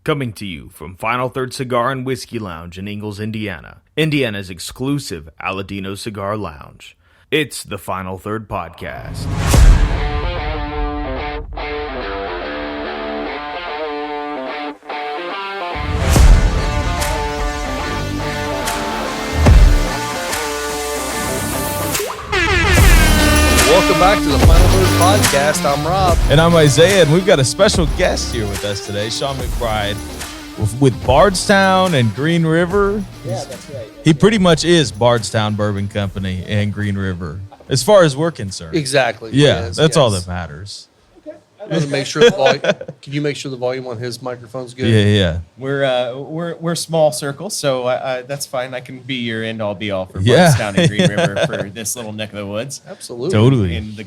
Coming to you from Final Third Cigar and Whiskey Lounge in Ingalls, Indiana, Indiana's exclusive Aladino Cigar Lounge. It's the Final Third Podcast. Welcome back to the Final Third Podcast. I'm Rob. And I'm Isaiah, and we've got a special guest here with us today, Sean McBride, with Bardstown and Green River. Yeah, that's right. He pretty much is Bardstown Bourbon Company and Green River, as far as we're concerned. Exactly. Yeah, that's all that matters. I'm gonna make sure the volume. Can you make sure the volume on his microphone's good? Yeah. We're small circle, so that's fine. I can be your end all be all for Yeah. Bardstown and Green River for this little neck of the woods Absolutely. Totally. in the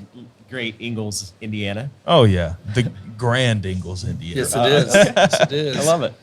great Ingalls, Indiana. Oh, yeah. The Grand Ingalls, Indiana. Yes, it is. Yes, it is. I love it.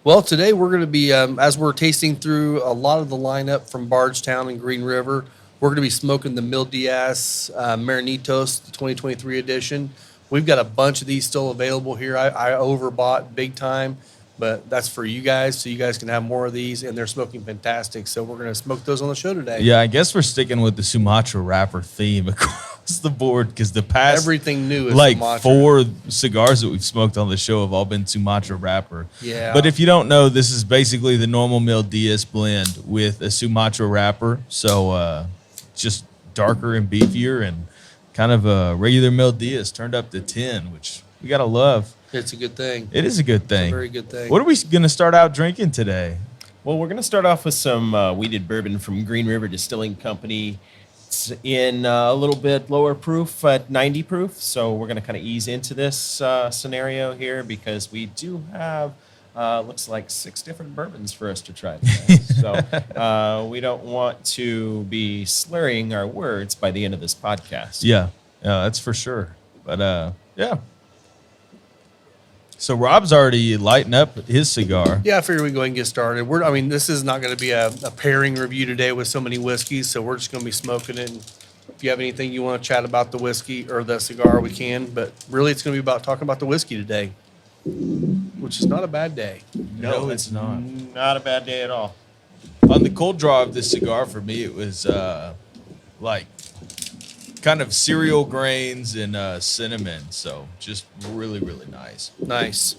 Well, today we're going to be, as we're tasting through a lot of the lineup from Bardstown and Green River, we're going to be smoking the Mil Diaz Marinitos, the 2023 edition. We've got a bunch of these still available here. I overbought big time, but that's for you guys, so you guys can have more of these, and they're smoking fantastic. So we're going to smoke those on the show today. Yeah, I guess we're sticking with the Sumatra wrapper theme across the board, because the past Everything new is like Sumatra. 4 cigars that we've smoked on the show have all been Sumatra wrapper. Yeah. But if you don't know, this is basically the normal Mil Diaz blend with a Sumatra wrapper. So just darker and beefier, and kind of a regular Mil Diaz turned up to 10, which we got to love. It's a good thing. It is a good It's thing. a very good thing. What are we going to start out drinking today? Well, we're going to start off with some weeded bourbon from Green River Distilling Company. It's in a little bit lower proof at 90 proof, so we're going to kind of ease into this scenario here because we do have looks like 6 different bourbons for us to try today. So we don't want to be slurring our words by the end of this podcast. Yeah, that's for sure. But yeah. So Rob's already lighting up his cigar. Yeah, I figured we'd go ahead and get started. This is not going to be a pairing review today with so many whiskeys, so we're just going to be smoking it. And if you have anything you want to chat about the whiskey or the cigar, we can. But really, it's going to be about talking about the whiskey today, which is not a bad day. No, it's not. Not a bad day at all. On the cold draw of this cigar, for me, it was like kind of cereal grains and cinnamon. So just really, really nice. Nice.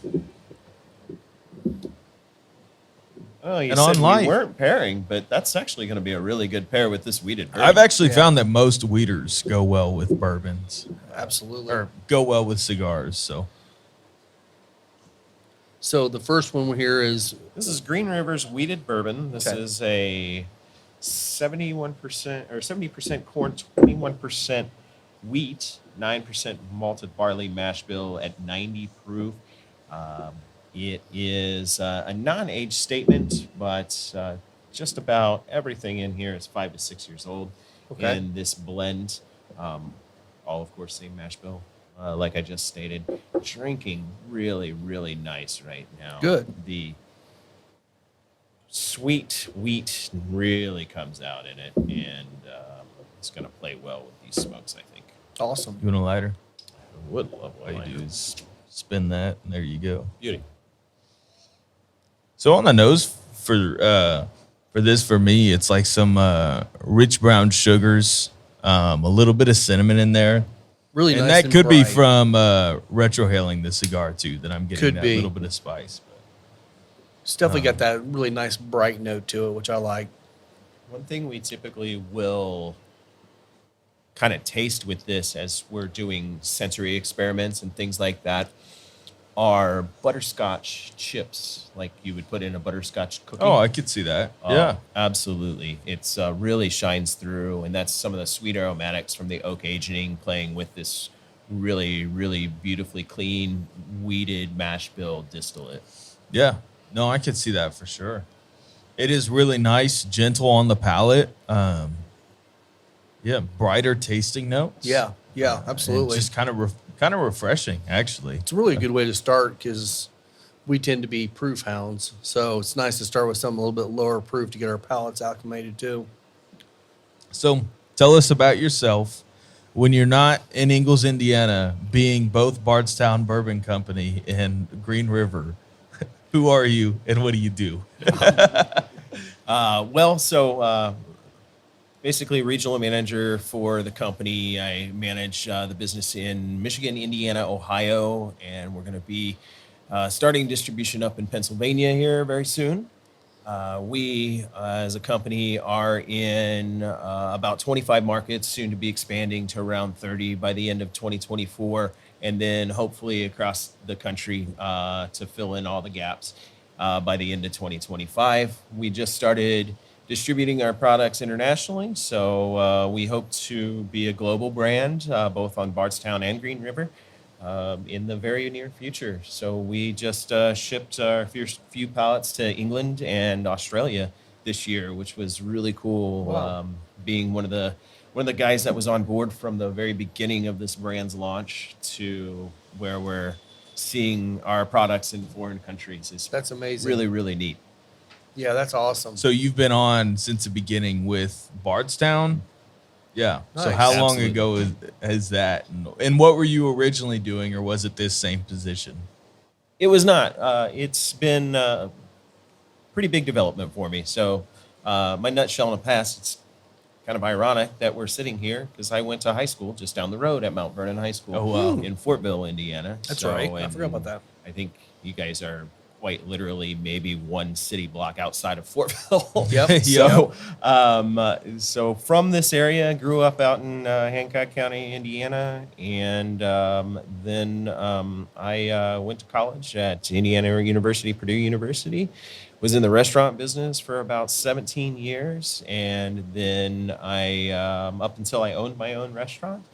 Oh, you And said online- we weren't pairing, but that's actually going to be a really good pair with this weeded bourbon. I've actually found that most weeders go well with bourbons Absolutely. or go well with cigars. So the first one here is This is Green River's weeded bourbon. This Okay. is a 71% or 70% corn, 21% wheat, 9% malted barley mash bill at 90 proof. It is a non-age statement, but just about everything in here is 5 to 6 years old. Okay. In this blend, all of course same mash bill. Like I just stated, drinking really, really nice right now. Good. The sweet wheat really comes out in it, and it's going to play well with these smokes, I think. awesome. You want a lighter? I would love All you one. do is spin that, and there you go. Beauty. So on the nose for this, for me, it's like some rich brown sugars, a little bit of cinnamon in there. Really And nice. that could be bright. from retrohaling the cigar too, that I'm getting Could that be. little bit of spice. It's definitely got that really nice bright note to it, which I like. One thing we typically will kind of taste with this as we're doing sensory experiments and things like that are butterscotch chips, like you would put in a butterscotch cookie. Oh, I could see that. Oh, Yeah. absolutely. It's really shines through, and that's some of the sweet aromatics from the oak aging playing with this really, really beautifully clean, weeded mash bill distillate. Yeah. No, I could see that for sure. It is really nice, gentle on the palate. Yeah, brighter tasting notes. Yeah, And absolutely. just kind of refreshing, actually. It's a really good way to start because we tend to be proof hounds. So it's nice to start with something a little bit lower proof to get our palates acclimated too. So tell us about yourself when you're not in Ingalls, Indiana, being both Bardstown Bourbon Company and Green River. Who are you and what do you do? Basically regional manager for the company. I manage the business in Michigan, Indiana, Ohio, and we're going to be starting distribution up in Pennsylvania here very soon. We, as a company, are in about 25 markets, soon to be expanding to around 30 by the end of 2024, and then hopefully across the country to fill in all the gaps by the end of 2025. We just started distributing our products internationally, so we hope to be a global brand, both on Bardstown and Green River, in the very near future. So we just shipped our first few pallets to England and Australia this year, which was really cool. Wow. Being one of the guys that was on board from the very beginning of this brand's launch to where we're seeing our products in foreign countries is That's amazing. really, really neat. Yeah, that's awesome. So you've been on since the beginning with Bardstown? Yeah. So Nice. how long Absolutely. ago is that? And what were you originally doing, or was it this same position? It was not. It's been a pretty big development for me. So my nutshell in the past, it's kind of ironic that we're sitting here because I went to high school just down the road at Mount Vernon High School Oh, wow. in Fortville, Indiana. That's So, right. I and forgot about that. I think you guys are quite literally maybe one city block outside of Fortville. Yep. So from this area, grew up out in Hancock County, Indiana, and then I went to college at Indiana University, Purdue University. Was in the restaurant business for about 17 years, and then I up until I owned my own restaurant.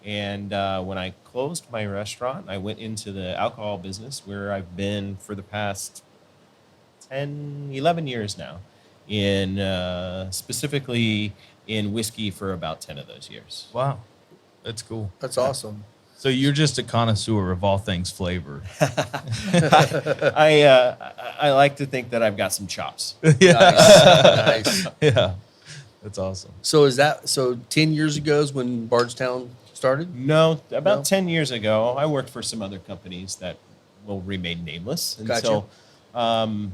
And when I closed my restaurant, I went into the alcohol business where I've been for the past 11 years now, in specifically in whiskey for about 10 of those years. Wow. That's cool. That's awesome. So you're just a connoisseur of all things flavor. I like to think that I've got some chops. Nice. Yeah. That's awesome. So is that 10 years ago is when Bardstown started? No, about No? 10 years ago, I worked for some other companies that will remain nameless Gotcha. until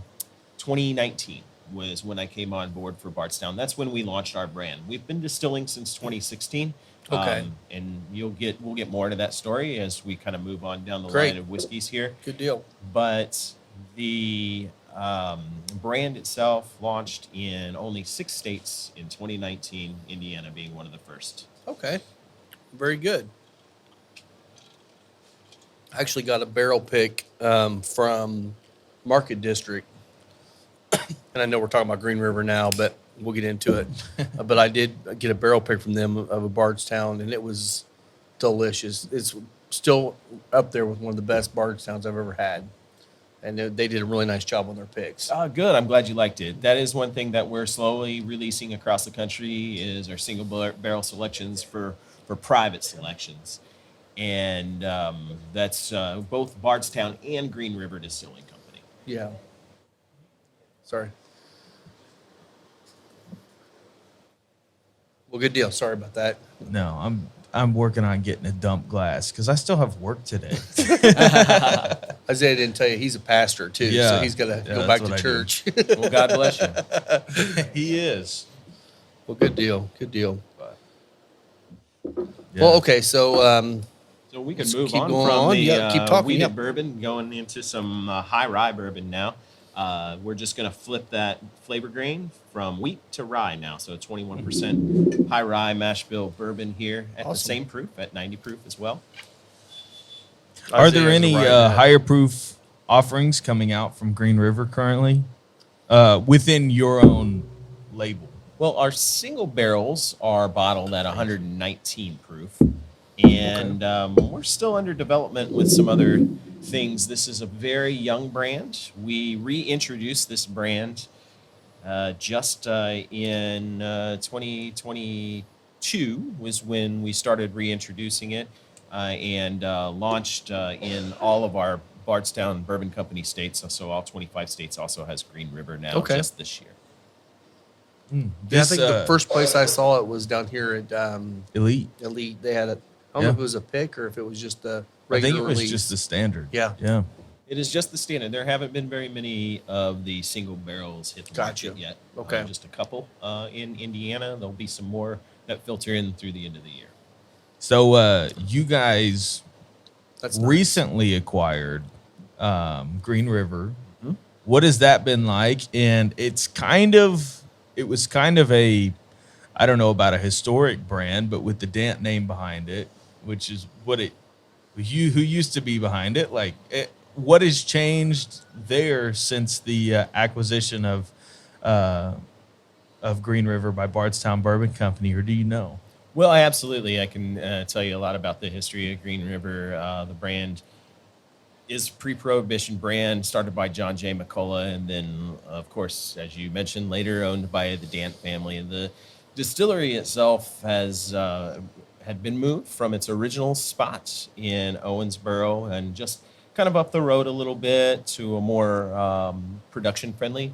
2019 was when I came on board for Bardstown. That's when we launched our brand. We've been distilling since 2016. Okay. And we'll get more into that story as we kind of move on down the Great. line of whiskeys here. Good deal. But the brand itself launched in only 6 states in 2019, Indiana being one of the first. Okay. Very good. I actually got a barrel pick from Market District. And I know we're talking about Green River now, but we'll get into it. But I did get a barrel pick from them of a Bardstown, and it was delicious. It's still up there with one of the best Bardstowns I've ever had. And they did a really nice job on their picks. Good. I'm glad you liked it. That is one thing that we're slowly releasing across the country is our single barrel selections for private selections. And that's both Bardstown and Green River Distilling Company. Yeah. Sorry. Well, good deal. Sorry about that. No, I'm working on getting a dump glass because I still have work today. Isaiah didn't tell you he's a pastor too, so Yeah. he's got to Yeah, go that's back what to I do. church. Well, God bless you. He is. Well, good deal. Good deal. Yeah. Well, okay. So, So we can Let's move keep on going from on. the Yeah, keep talking, wheated yeah. bourbon going into some high rye bourbon now. We're just going to flip that flavor grain from wheat to rye now. So 21% high rye mash bill bourbon here at the Awesome. same proof, at 90 proof as well. Are there Isaiah's any a rye man. higher proof offerings coming out from Green River currently within your own label? Well, our single barrels are bottled at 119 proof, and we're still under development with some other things. This is a very young brand. We reintroduced this brand just in 2022 was when we started reintroducing it and launched in all of our Bardstown Bourbon Company states. So all 25 states also has Green River now Okay. just this year. yeah, I This, think the first place I saw it was down here at Elite. Elite. They had it. I don't know Yeah. if it was a pick or if it was just the I regular think it was release. just the standard. Yeah. Yeah. It is just the standard. There haven't been very many of the single barrels hit the Gotcha. market yet. Okay. Just a couple in Indiana. There'll be some more that filter in through the end of the year. So you guys That's nice. recently acquired Green River. Mhm. What has that been like? And it was kind of a, I don't know about a historic brand, but with the Dant name behind it, which is what it, who used to be behind it. Like, what has changed there since the acquisition of Green River by Bardstown Bourbon Company, or do you know? Well, I can tell you a lot about the history of Green River. The brand is pre-prohibition brand started by John J. McCullough, and then, of course, as you mentioned, later owned by the Dant family. And the distillery itself had been moved from its original spot in Owensboro and just kind of up the road a little bit to a more production-friendly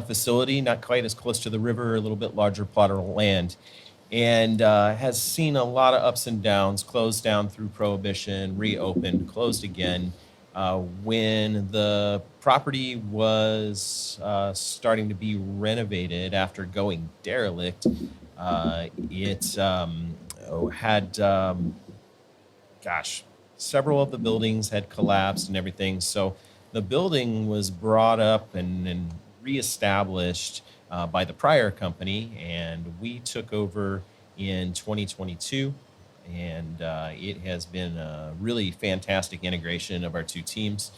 facility, not quite as close to the river, a little bit larger plot of land, and has seen a lot of ups and downs, closed down through Prohibition, reopened, closed again. When the property was starting to be renovated after going derelict, it had, several of the buildings had collapsed and everything. So the building was brought up and reestablished by the prior company, and we took over in 2022. And it has been a really fantastic integration of our two teams.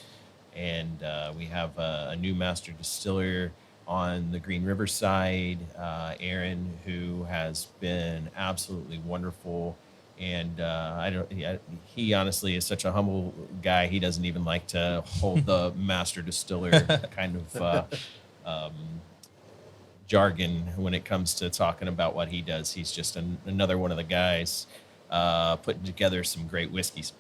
And we have a new master distiller on the Green River side, Aaron, who has been absolutely wonderful. And he honestly is such a humble guy. He doesn't even like to hold the master distiller kind of jargon when it comes to talking about what he does. He's just another one of the guys putting together some great whiskeys.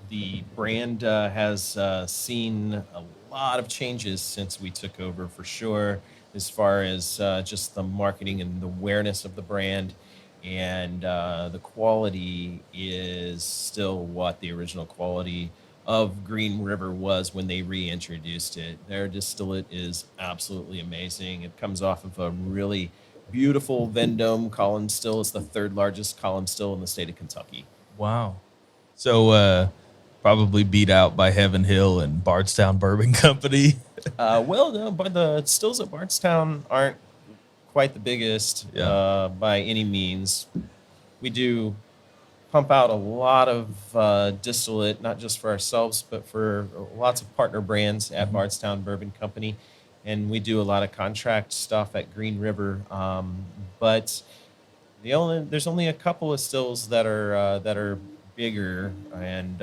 The brand has seen a lot of changes since we took over, for sure, as far as just the marketing and the awareness of the brand. And the quality is still what the original quality of Green River was when they reintroduced it. Their distillate is absolutely amazing. It comes off of a really beautiful Vendome column still. It's the third largest column still in the state of Kentucky. Wow. So probably beat out by Heaven Hill and Bardstown Bourbon Company. Well, no, but the stills at Bardstown aren't quite the biggest by any means. We do pump out a lot of distillate, not just for ourselves, but for lots of partner brands at Bardstown Bourbon Company. And we do a lot of contract stuff at Green River. But there's only a couple of stills that are bigger, and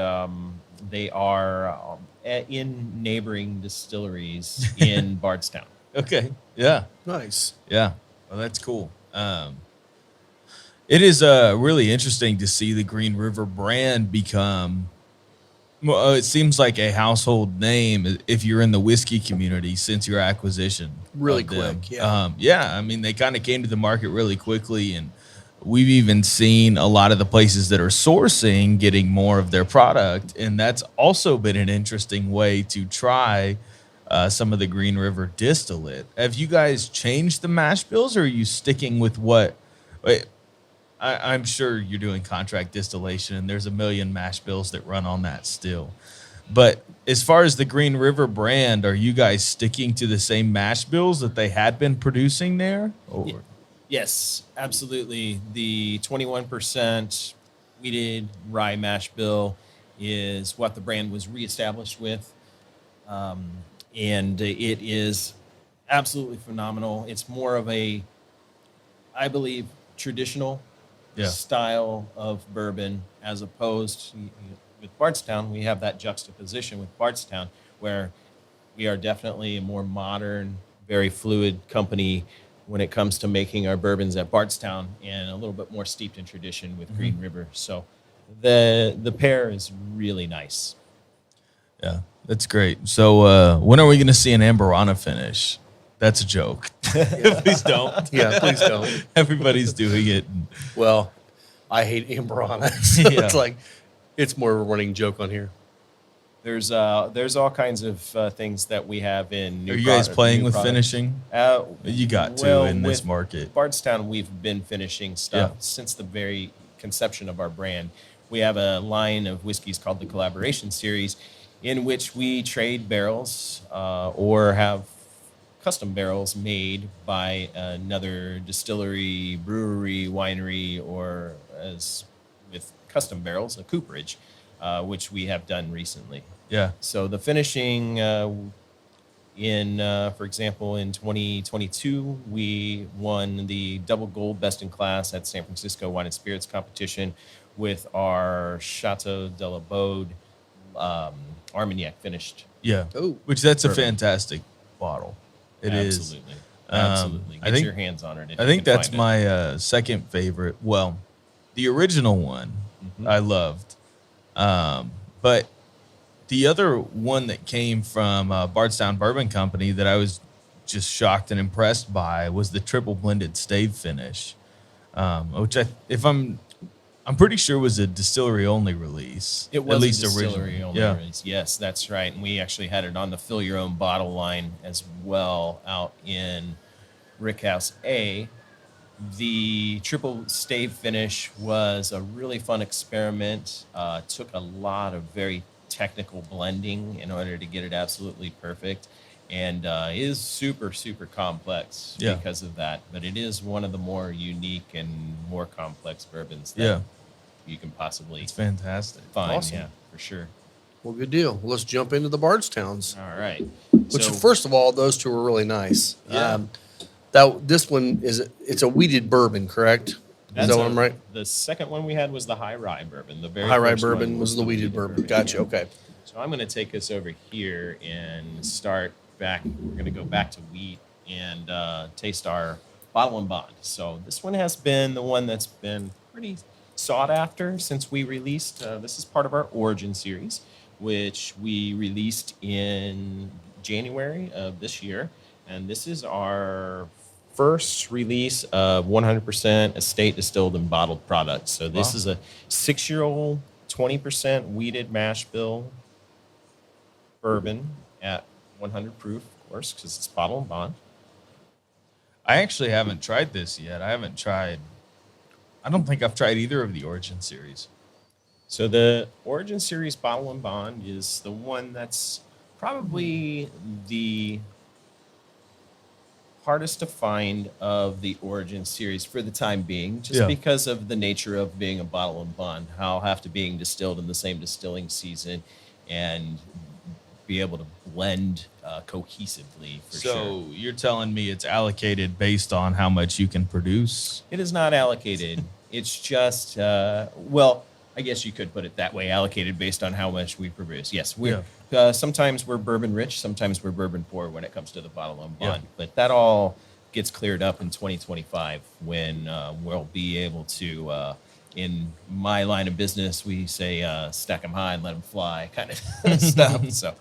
they are in neighboring distilleries in Bardstown. Okay. Yeah. Nice. Yeah. Well, that's cool. It is really interesting to see the Green River brand become, well, it seems like a household name if you're in the whiskey community since your acquisition. Really of them. quick, yeah. Yeah, I mean, they kind of came to the market really quickly, and we've even seen a lot of the places that are sourcing getting more of their product, and that's also been an interesting way to try some of the Green River distillate. Have you guys changed the mash bills, or are you sticking with what? I'm sure you're doing contract distillation, and there's a million mash bills that run on that still. But as far as the Green River brand, are you guys sticking to the same mash bills that they had been producing there? Or? Yes, absolutely. The 21% wheated rye mash bill is what the brand was reestablished with. And it is absolutely phenomenal. It's more of a, I believe, traditional style of bourbon, as opposed to, with Bardstown, we have that juxtaposition with Bardstown, where we are definitely a more modern, very fluid company when it comes to making our bourbons at Bardstown, and a little bit more steeped in tradition with Green River. So the pair is really nice. Yeah, that's great. So when are we going to see an Amberana finish? That's a joke. Please don't. Yeah, please don't. Everybody's doing it. Well, I hate Amberana, so Yeah. it's like, it's more of a running joke on here. There's all kinds of things that we have in new Are you guys playing new with products. finishing? You got to Well, in this with market. Bardstown, we've been finishing stuff Yeah. since the very conception of our brand. We have a line of whiskeys called the Collaboration Series, in which we trade barrels or have custom barrels made by another distillery, brewery, winery, or as with custom barrels, a cooperage, which we have done recently. Yeah. So the finishing for example, in 2022, we won the double gold best in class at San Francisco Wine and Spirits competition with our Chateau de la Baude Armagnac finished. Yeah. Oh. Which that's a Bourbon. fantastic bottle. It is. Absolutely. Absolutely. I Get think- your hands on it. If I you think can that's find my second favorite. Well, the original one I loved. But the other one that came from Bardstown Bourbon Company that I was just shocked and impressed by was the triple blended stave finish, which I'm pretty sure was a distillery only release. It was at least a distillery originally. only Yeah. release. Yes, that's right. And we actually had it on the Fill Your Own Bottle line as well out in Rickhouse A. The triple stave finish was a really fun experiment. Took a lot of very technical blending in order to get it absolutely perfect, and is super, super complex Yeah. because of that. But it is one of the more unique and more complex bourbons that Yeah. you can possibly It's fantastic. find. Awesome. Yeah, for sure. Well, good deal. Well, let's jump into the Bardstowns. All right. Which, So- first of all, those two were really nice. Yeah. This one it's a weeded bourbon, correct? Is That's that what I'm right? The second one we had was the high rye bourbon. The very High rye first one bourbon was the weeded bourbon. Gotcha. yeah. Okay. So I'm going to take us over here and start back. We're going to go back to wheat and taste our bottle and bond. So this one has been the one that's been pretty sought after since we released. This is part of our Origin series, which we released in January of this year. And this is our first release of 100% estate distilled and bottled products. So this Wow. is a 6-year-old, 20% wheated mash bill bourbon at 100 proof, of course, because it's bottle and bond. I actually haven't tried this yet. I don't think I've tried either of the Origin series. So the Origin series bottle and bond is the one that's probably the hardest to find of the Origin series for the time being, just Yeah. because of the nature of being a bottle and bond. How have to being distilled in the same distilling season and be able to blend cohesively for So sure. you're telling me it's allocated based on how much you can produce? It is not allocated. It's just, well, I guess you could put it that way, allocated based on how much we produce. Yes, sometimes we're bourbon rich, sometimes we're bourbon poor when it comes to the bottle and bond. Yeah. But that all gets cleared up in 2025 when we'll be able to, in my line of business, we say stack them high and let them fly kind of stuff. So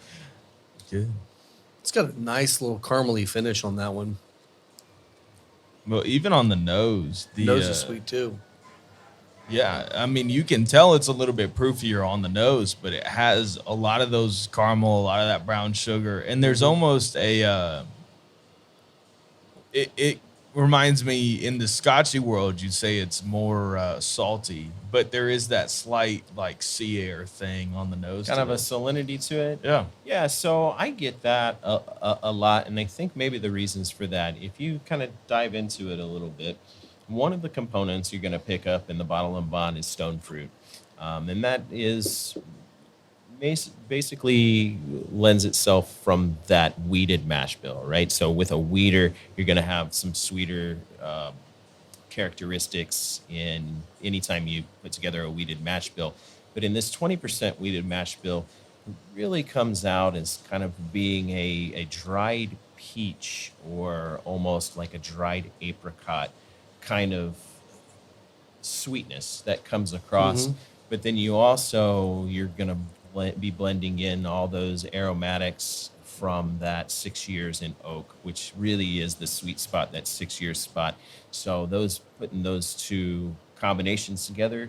Good. It's got a nice little caramely finish on that one. Well, even on the nose, the Nose is sweet too. Yeah, I mean, you can tell it's a little bit proofier on the nose, but it has a lot of those caramel, a lot of that brown sugar, and there's almost a. It reminds me in the Scotchy world, you'd say it's more salty, but there is that slight like sea air thing on the nose. kind to of a it. salinity to it. Yeah. Yeah, so I get that a lot, and I think maybe the reasons for that, if you kind of dive into it a little bit, one of the components you're going to pick up in the bottle and bond is stone fruit, and that is basically lends itself from that wheated mash bill, right? So with a wheater, you're going to have some sweeter characteristics in anytime you put together a wheated mash bill. But in this 20% wheated mash bill, it really comes out as kind of being a dried peach or almost like a dried apricot kind of sweetness that comes across. But then you're going to be blending in all those aromatics from that 6 years in oak, which really is the sweet spot, that 6 year spot. So putting those two combinations together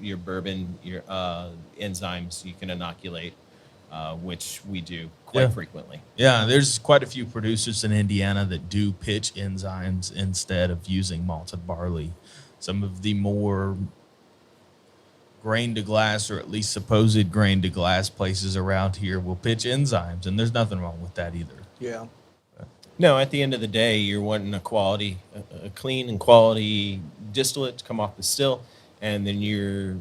your bourbon, your enzymes you can inoculate, which we do quite frequently. Yeah, there's quite a few producers in Indiana that do pitch enzymes instead of using malted barley. Some of the more grain to glass, or at least supposed grain to glass places around here will pitch enzymes, and there's nothing wrong with that either. Yeah. No, at the end of the day, you're wanting a clean and quality distillate to come off the still, and then you're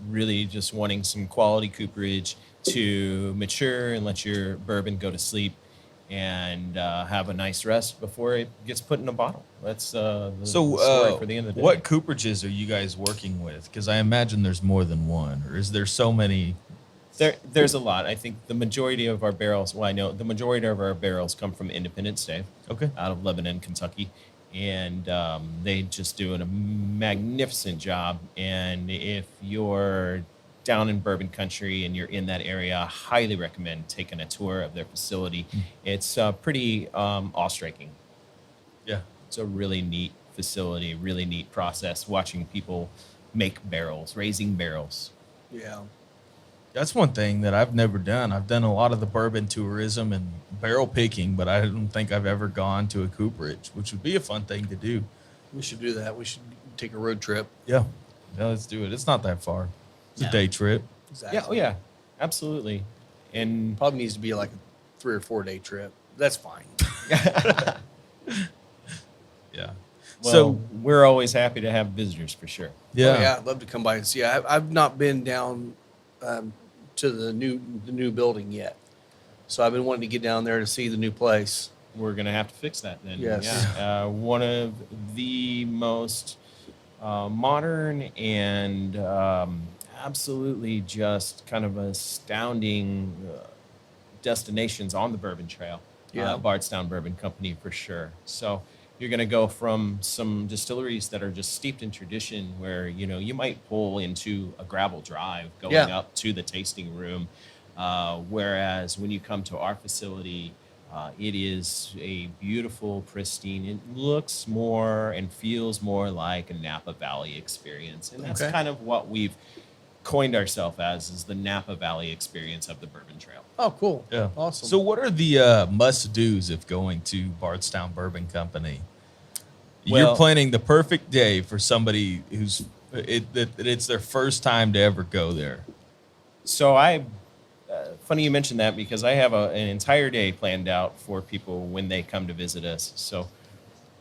really just wanting some quality cooperage to mature and let your bourbon go to sleep and have a nice rest before it gets put in a bottle. That's the story for the end of the day. What cooperages are you guys working with? Because I imagine there's more than one, or is there so many? There's a lot. I think the majority of our barrels, well, I know the majority of our barrels come from Independence Stave, Okay. out of Lebanon, Kentucky. And they just do a magnificent job. And if you're down in bourbon country and you're in that area, I highly recommend taking a tour of their facility. It's pretty awe-striking. Yeah. It's a really neat facility, really neat process, watching people make barrels, raising barrels. Yeah. That's one thing that I've never done. I've done a lot of the bourbon tourism and barrel picking, but I don't think I've ever gone to a cooperage, which would be a fun thing to do. We should do that. We should take a road trip. Yeah. Yeah, let's do it. It's not that far. It's No. a day trip. Exactly. Yeah, oh yeah, absolutely. And Probably needs to be like a 3 or 4 day trip. That's fine. Yeah. well, So, we're always happy to have visitors for sure. yeah. Oh, yeah. I'd love to come by and see. I've not been down to the new building yet. So I've been wanting to get down there to see the new place. We're going to have to fix that then. Yes. Yeah. One of the most modern and absolutely just kind of astounding destinations on the Bourbon Trail. Yeah. Bardstown Bourbon Company for sure. So you're going to go from some distilleries that are just steeped in tradition where, you might pull into a gravel drive going up to the tasting room. Whereas when you come to our facility, it is a beautiful, pristine, it looks more and feels more like a Napa Valley experience. And that's Okay. kind of what we've coined ourselves as, is the Napa Valley experience of the Bourbon Trail. Oh, cool. Yeah. Awesome. So, what are the must-dos if going to Bardstown Bourbon Company? You're Well- planning the perfect day for somebody who's it's their first time to ever go there. So funny you mentioned that, because I have an entire day planned out for people when they come to visit us. So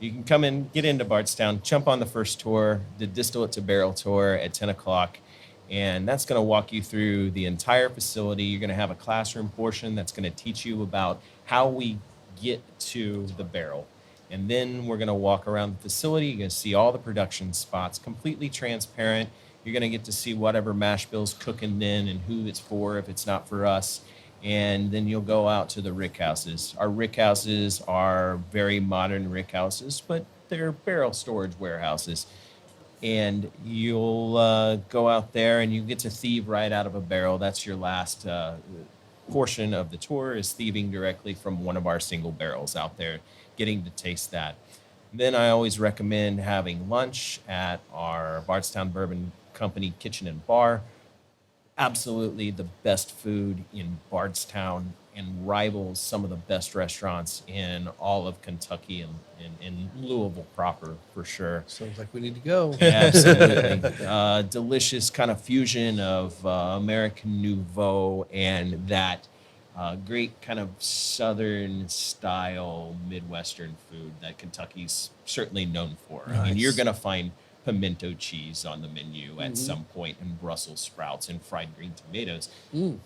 you can come in, get into Bardstown, jump on the first tour, the distillate to barrel tour at 10 o'clock. And that's going to walk you through the entire facility. You're going to have a classroom portion that's going to teach you about how we get to the barrel. And then we're going to walk around the facility. You're going to see all the production spots, completely transparent. You're going to get to see whatever mash bill's cooking then and who it's for if it's not for us. And then you'll go out to the rick houses. Our rick houses are very modern rick houses, but they're barrel storage warehouses. And you'll go out there and you get to thieve right out of a barrel. That's your last portion of the tour, is thieving directly from one of our single barrels out there, getting to taste that. Then I always recommend having lunch at our Bardstown Bourbon Company kitchen and bar. Absolutely the best food in Bardstown and rivals some of the best restaurants in all of Kentucky and in Louisville proper, for sure. Sounds like we need to go. Absolutely. Delicious kind of fusion of American Nouveau and that great kind of Southern style Midwestern food that Kentucky's certainly known for. I mean, Nice. you're going to find pimento cheese on the menu at some point, and Brussels sprouts and fried green tomatoes.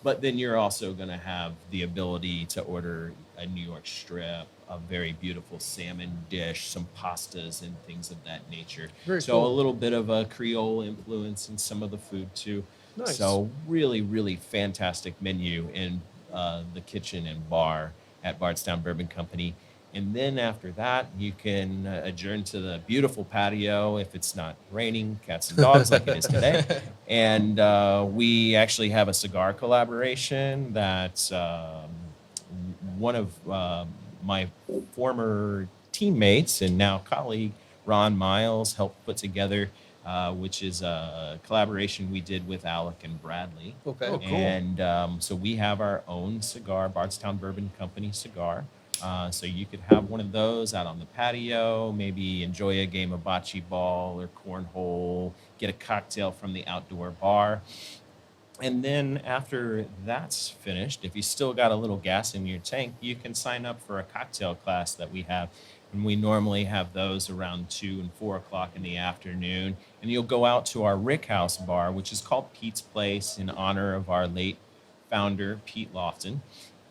But then you're also going to have the ability to order a New York strip, a very beautiful salmon dish, some pastas and things of that nature. Very so cool. a little bit of a Creole influence in some of the food too. Nice. So really, really fantastic menu in the kitchen and bar at Bardstown Bourbon Company. And then after that, you can adjourn to the beautiful patio if it's not raining, cats and dogs like it is today. And we actually have a cigar collaboration that one of my former teammates and now colleague, Ron Miles, helped put together. which is a collaboration we did with Alec and Bradley. Okay. Oh, cool. And so we have our own cigar, Bardstown Bourbon Company cigar. So you could have one of those out on the patio, maybe enjoy a game of bocce ball or cornhole, get a cocktail from the outdoor bar. And then after that's finished, if you still got a little gas in your tank, you can sign up for a cocktail class that we have. And we normally have those around 2 and 4 o'clock in the afternoon. And you'll go out to our Rick House bar, which is called Pete's Place in honor of our late founder, Pete Lofton.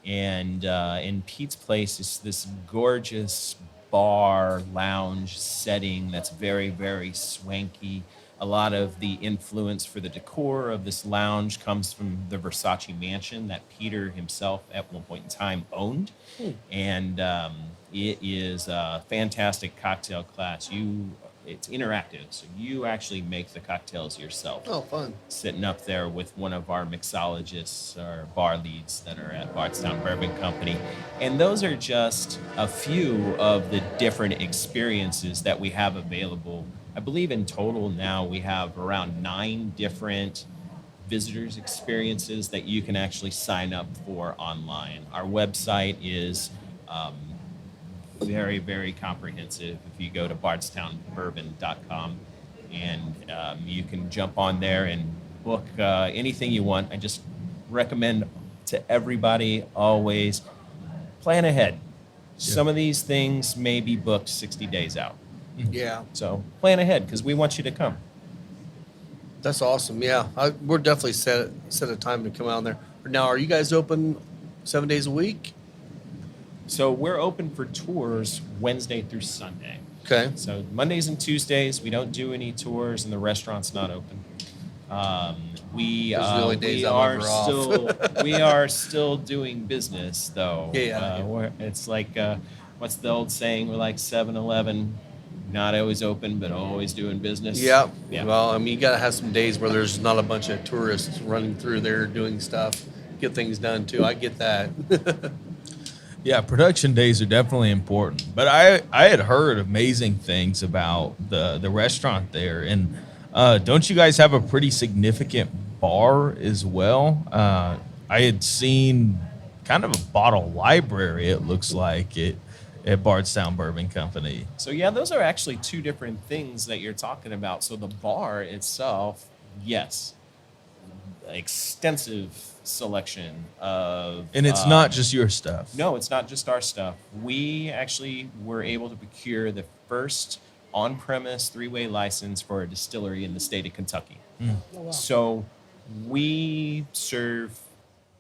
And in Pete's Place is this gorgeous bar lounge setting that's very, very swanky. A lot of the influence for the decor of this lounge comes from the Versace mansion that Peter himself at one point in time owned. And it is a fantastic cocktail class. It's interactive, so you actually make the cocktails yourself. Oh, fun. Sitting up there with one of our mixologists or bar leads that are at Bardstown Bourbon Company. And those are just a few of the different experiences that we have available. I believe in total now we have around 9 different visitors experiences that you can actually sign up for online. Our website is very, very comprehensive. If you go to bardstownbourbon.com and you can jump on there and book anything you want. I just recommend to everybody always plan ahead. Some of these things may be booked 60 days out. Yeah. So plan ahead because we want you to come. That's awesome. Yeah. We're definitely set a time to come out there. Now, are you guys open 7 days a week? So we're open for tours Wednesday through Sunday. Okay. So Mondays and Tuesdays, we don't do any tours and the restaurant's not open. We Those are the only days I'm are ever off. still we are still doing business though. Yeah. It's like what's the old saying? We're like 7-Eleven, not always open but always doing business. Yeah. Yeah. Well, I mean, you got to have some days where there's not a bunch of tourists running through there doing stuff, get things done too. I get that. Yeah, production days are definitely important. But I had heard amazing things about the restaurant there. And don't you guys have a pretty significant bar as well? I had seen kind of a bottle library, it looks like, at Bardstown Bourbon Company. So yeah, those are actually 2 different things that you're talking about. So the bar itself, yes, extensive selection of, And it's not just your stuff. no, it's not just our stuff. We actually were able to procure the first on-premise 3-way license for a distillery in the state of Kentucky. So we serve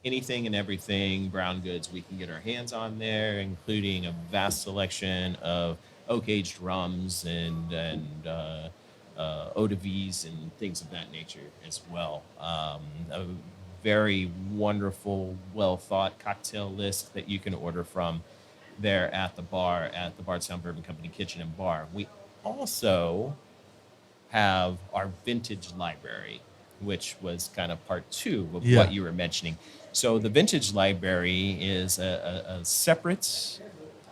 anything and everything brown goods we can get our hands on there, including a vast selection of oak-aged rums and eau de vies and things of that nature as well. A very wonderful, well-thought cocktail list that you can order from there at the bar at the Bardstown Bourbon Company Kitchen and Bar. We also have our vintage library, which was kind of part 2 of Yeah. what you were mentioning. So the vintage library is a separate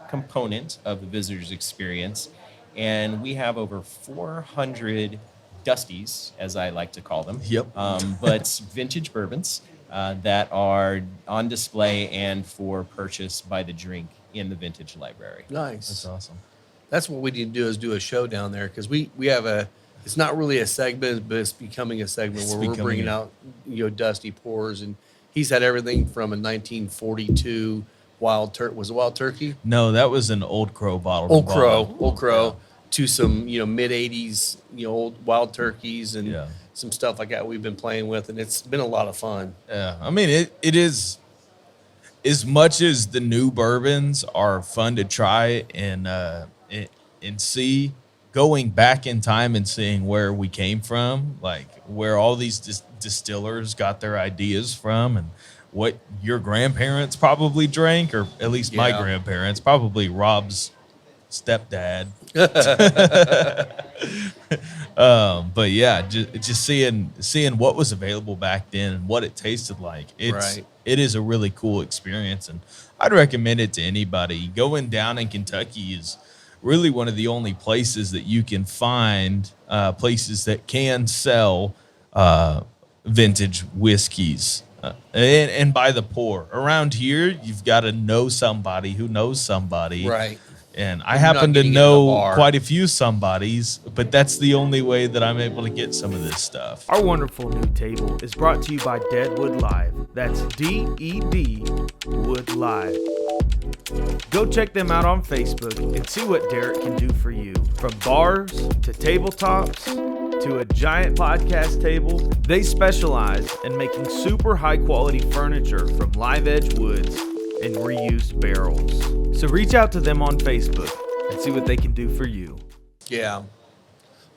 component of the visitor's experience, and we have over 400 Dusties, as I like to call them. Yep. But vintage bourbons that are on display and for purchase by the drink in the vintage library. Nice. That's awesome. That's what we need to do is do a show down there because we have it's not really a segment, but it's becoming a segment It's where we're becoming bringing a- out, Dusty pours. And he's had everything from a 1942 Wild Turkey? No, that was an Old Crow bottle. Old Crow to some, mid 80s, old Wild Turkeys and Yeah. some stuff like that we've been playing with. And it's been a lot of fun. Yeah, I mean it is, as much as the new bourbons are fun to try and see, going back in time and seeing where we came from, like where all these distillers got their ideas from, and what your grandparents probably drank, or at least my Yeah. grandparents, probably Rob's stepdad. But yeah, just seeing what was available back then and what it tasted like. Right. It is a really cool experience, and I'd recommend it to anybody. Going down in Kentucky is really one of the only places that you can find places that can sell vintage whiskeys. And by the pour. Around here, you've got to know somebody who knows somebody. Right. And I You're not happen to getting it in a know bar. quite a few somebodies, but that's the only way that I'm able to get some of this stuff. Our wonderful new table is brought to you by Deadwood Live. That's D-E-D Wood Live. Go check them out on Facebook and see what Derek can do for you. From bars to tabletops to a giant podcast table, they specialize in making super high quality furniture from live edge woods and reused barrels. So reach out to them on Facebook and see what they can do for you. Yeah.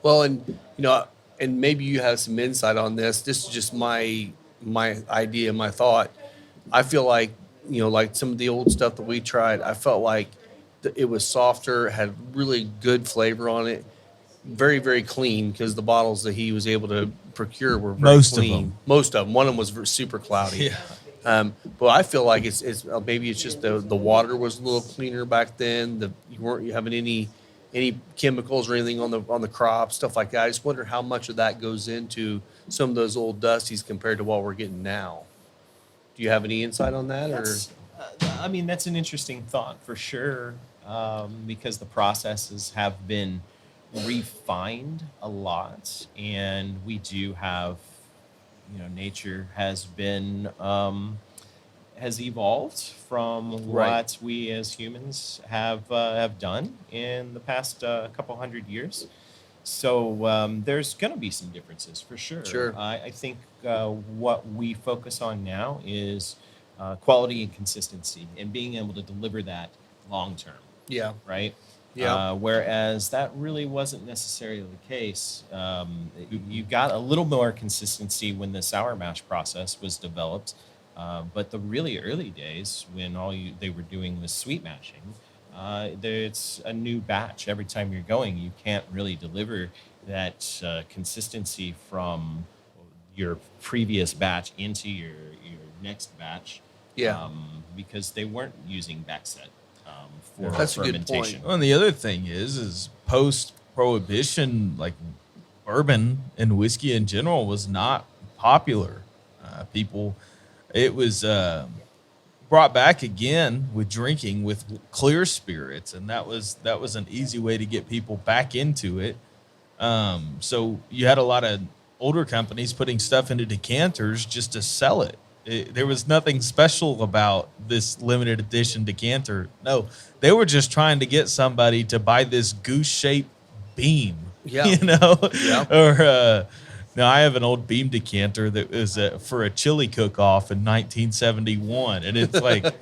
Well, and and maybe you have some insight on this. This is just my idea, my thought. I feel like, like some of the old stuff that we tried, I felt like it was softer, had really good flavor on it, very, very clean, because the bottles that he was able to procure were very clean. Most of them. One of them was super cloudy. Yeah. But I feel like it's maybe it's just the water was a little cleaner back then. You weren't having any chemicals or anything on the crop, stuff like that. I just wonder how much of that goes into some of those old dusties compared to what we're getting now. Do you have any insight on that? That's an interesting thought for sure, because the processes have been refined a lot, and we do have, nature has been has evolved from what we as humans have done in the past couple hundred years. So there's going to be some differences for sure. Sure. I think what we focus on now is quality and consistency, and being able to deliver that long term. Yeah. Right. Yeah. Whereas that really wasn't necessarily the case. You got a little more consistency when the sour mash process was developed, but the really early days when they were doing the sweet mashing, it's a new batch every time you're going. You can't really deliver that consistency from your previous batch into your next batch. Yeah. Because they weren't using backset for That's a good fermentation. point. Well, and the other thing is post-prohibition, like bourbon and whiskey in general was not popular. It was brought back again with drinking with clear spirits, and that was an easy way to get people back into it. So you had a lot of older companies putting stuff into decanters just to sell it. There was nothing special about this limited edition decanter. No, they were just trying to get somebody to buy this goose-shaped beam. Yeah. Yeah. Or now I have an old beam decanter that was for a chili cook-off in 1971, and it's like,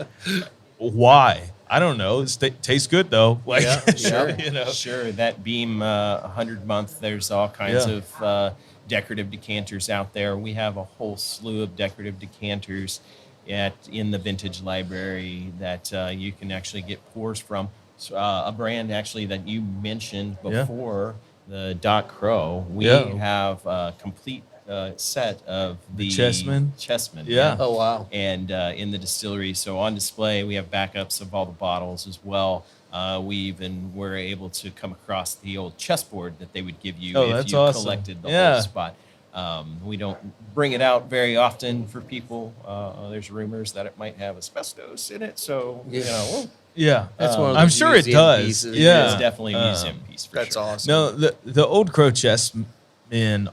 why? I don't know. It tastes good though. Like, sure. Sure. That beam 100 month. There's all kinds of decorative decanters out there. We have a whole slew of decorative decanters in the vintage library that you can actually get pours from. So, a brand actually that you mentioned before, the Doc Crow. We have a complete set of the Chessman. Yeah. Oh, wow. And in the distillery. So on display, we have backups of all the bottles as well. We even were able to come across the old chessboard that they would give you if you collected the whole spot. We don't bring it out very often for people. There's rumors that it might have asbestos in it. So, That's one of I'm those sure it museum does. pieces. Yeah. it's definitely a museum piece for That's sure. awesome. No, the old Crow chessmen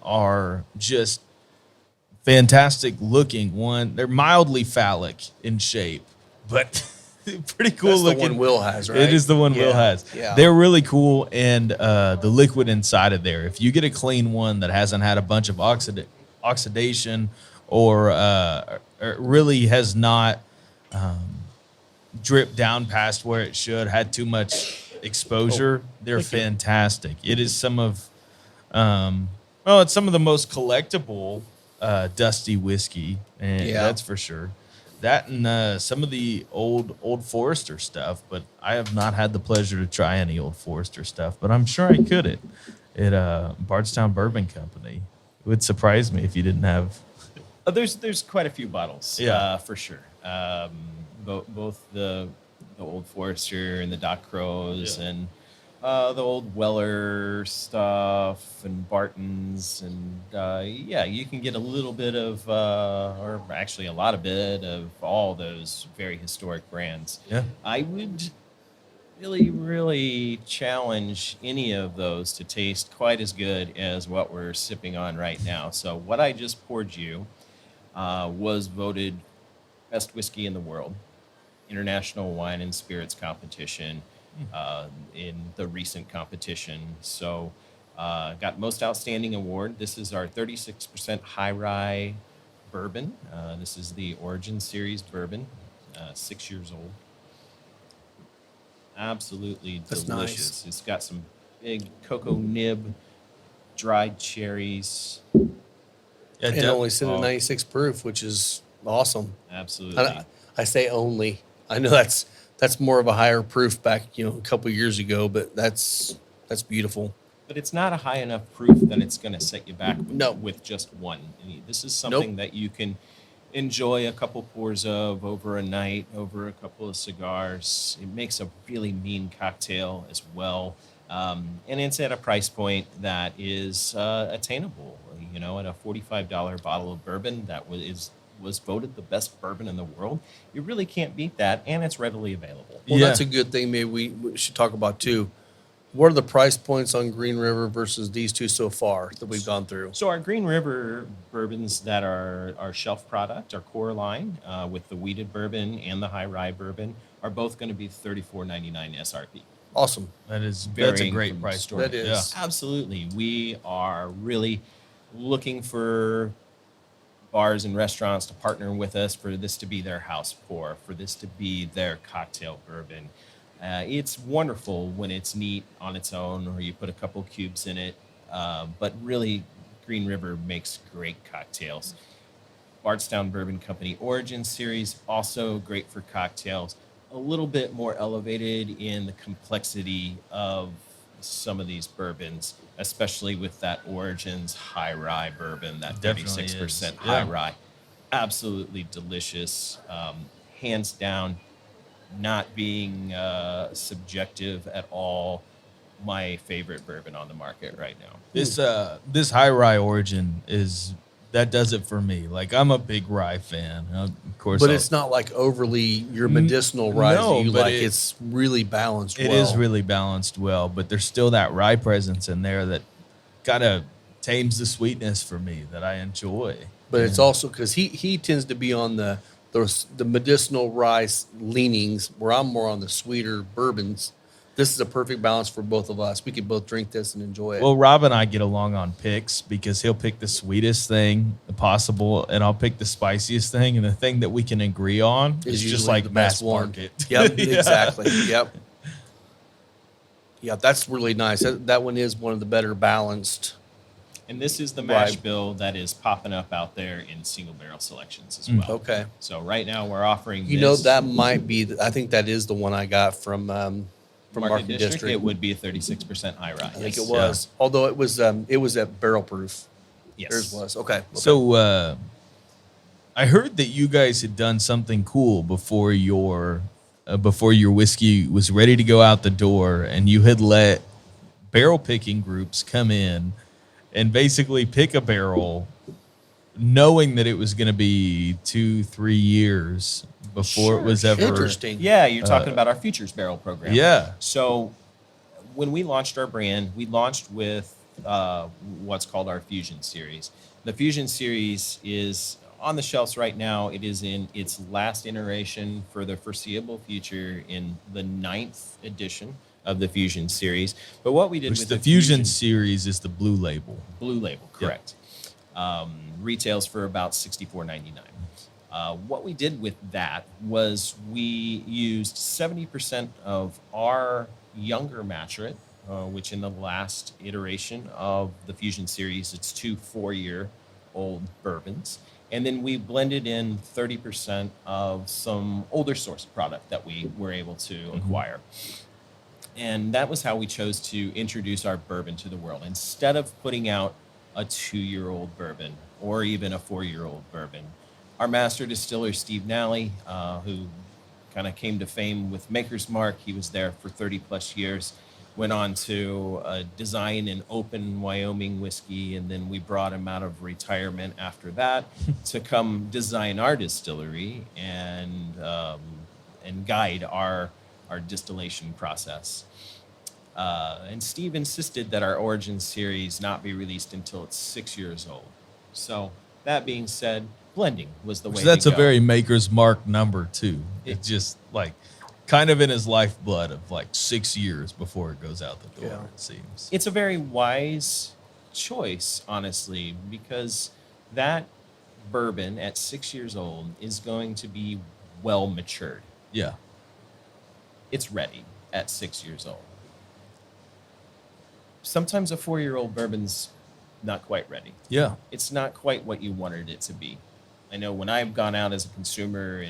are just fantastic looking. They're mildly phallic in shape, but pretty cool That's looking. the one Will has, right? It is the one Will has. Yeah. They're really cool, and the liquid inside of there. If you get a clean one that hasn't had a bunch of oxidation or really has not dripped down past where it should, had too much exposure, they're fantastic. It is some of, it's some of the most collectible dusty whiskey, and that's for sure. That and some of the old Forester stuff, but I have not had the pleasure to try any old Forester stuff, but I'm sure I could at Bardstown Bourbon Company. It would surprise me if you didn't have. There's quite a few bottles, for sure. Both the old Forester and the Doc Crows, and The old Weller stuff and Barton's, and yeah, you can get a little bit of, or actually a lot of bit of all those very historic brands. Yeah. I would really challenge any of those to taste quite as good as what we're sipping on right now. So what I just poured you was voted best whiskey in the world, International Wine and Spirits Competition, in the recent competition. So got most outstanding award. This is our 36% high rye bourbon. This is the Origin Series bourbon, 6 years old. Absolutely That's delicious. nice. It's got some big cocoa nib, dried cherries. Yeah, And only sitting at Oh. 96 proof, which is awesome. Absolutely. I say only. I know that's more of a higher proof back, a couple years ago, but that's beautiful. But it's not a high enough proof that it's going to set you back with, No. with just one. This is something that you can enjoy a couple pours of over a night, over a couple of cigars. It makes a really mean cocktail as well. And it's at a price point that is attainable. At a $45 bottle of bourbon that was voted the best bourbon in the world. You really can't beat that, and it's readily available. Well, Yeah. that's a good thing. Maybe we should talk about too. What are the price points on Green River versus these two so far that we've gone through? So our Green River bourbons that are our shelf product, our core line, with the wheated bourbon and the high rye bourbon, are both going to be $34.99 SRP. Awesome. that's a Varying great from price store point. That is. Absolutely. We are really looking for bars and restaurants to partner with us for this to be their house pour, for this to be their cocktail bourbon. It's wonderful when it's neat on its own, or you put a couple cubes in it. But really, Green River makes great cocktails. Bardstown Bourbon Company Origin Series, also great for cocktails. A little bit more elevated in the complexity of some of these bourbons, especially with that Origins high rye bourbon, that Definitely 36% is. high Yeah. rye. Absolutely delicious. Hands down, not being subjective at all, my favorite bourbon on the market right now. This high rye Origin that does it for me. Like, I'm a big rye fan, of course. But it's not like overly your medicinal rye no, that you but like. it- It's really balanced It well. is really balanced well, but there's still that rye presence in there that kind of tames the sweetness for me that I enjoy. But it's also because he tends to be on the medicinal rice leanings, where I'm more on the sweeter bourbons. This is a perfect balance for both of us. We could both drink this and enjoy it. Well, Rob and I get along on picks because he'll pick the sweetest thing possible, and I'll pick the spiciest thing. And the thing that we can agree on is just usually like the mass best one. market. Yep, Yeah. exactly. Yep. Yeah, that's really nice. That one is one of the better balanced. And this is the mash Right. bill that is popping up out there in single barrel selections as well. Okay. So right now we're offering That might be. I think that is the one I got from Market District. It would be a 36% high rye. I think it was. Although it was at barrel proof. Yes. Theirs was. Okay. So I heard that you guys had done something cool before your whiskey was ready to go out the door, and you had let barrel picking groups come in and basically pick a barrel, knowing that it was going to be 2-3 years before it was ever. Interesting. Yeah, you're talking about our Futures Barrel program. Yeah. So when we launched our brand, we launched with what's called our Fusion Series. The Fusion Series is on the shelves right now. It is in its last iteration for the foreseeable future in the 9th edition of the Fusion Series. But what we did Which with the Fusion series is the blue label. Blue Label, correct. Retails for about $64.99. What we did with that was we used 70% of our younger maturate, which in the last iteration of the Fusion Series, it's 2 4-year-old bourbons. And then we blended in 30% of some older source product that we were able to acquire. And that was how we chose to introduce our bourbon to the world. Instead of putting out a 2-year-old bourbon or even a 4-year-old bourbon, our master distiller, Steve Nally, who kind of came to fame with Maker's Mark, he was there for 30 plus years. went on to design an open Wyoming whiskey, and then we brought him out of retirement after that to come design our distillery and guide our distillation process. And Steve insisted that our Origin series not be released until it's 6 years old. So that being said, blending was the way. So that's to a go. very Maker's Mark number too. It's just like kind of in his lifeblood of like 6 years before it goes out the door. Yeah. It seems. It's a very wise choice, honestly, because that bourbon at 6 years old is going to be well matured. Yeah. It's ready at 6 years old. Sometimes a 4-year-old bourbon's not quite ready. Yeah. It's not quite what you wanted it to be. I know when I've gone out as a consumer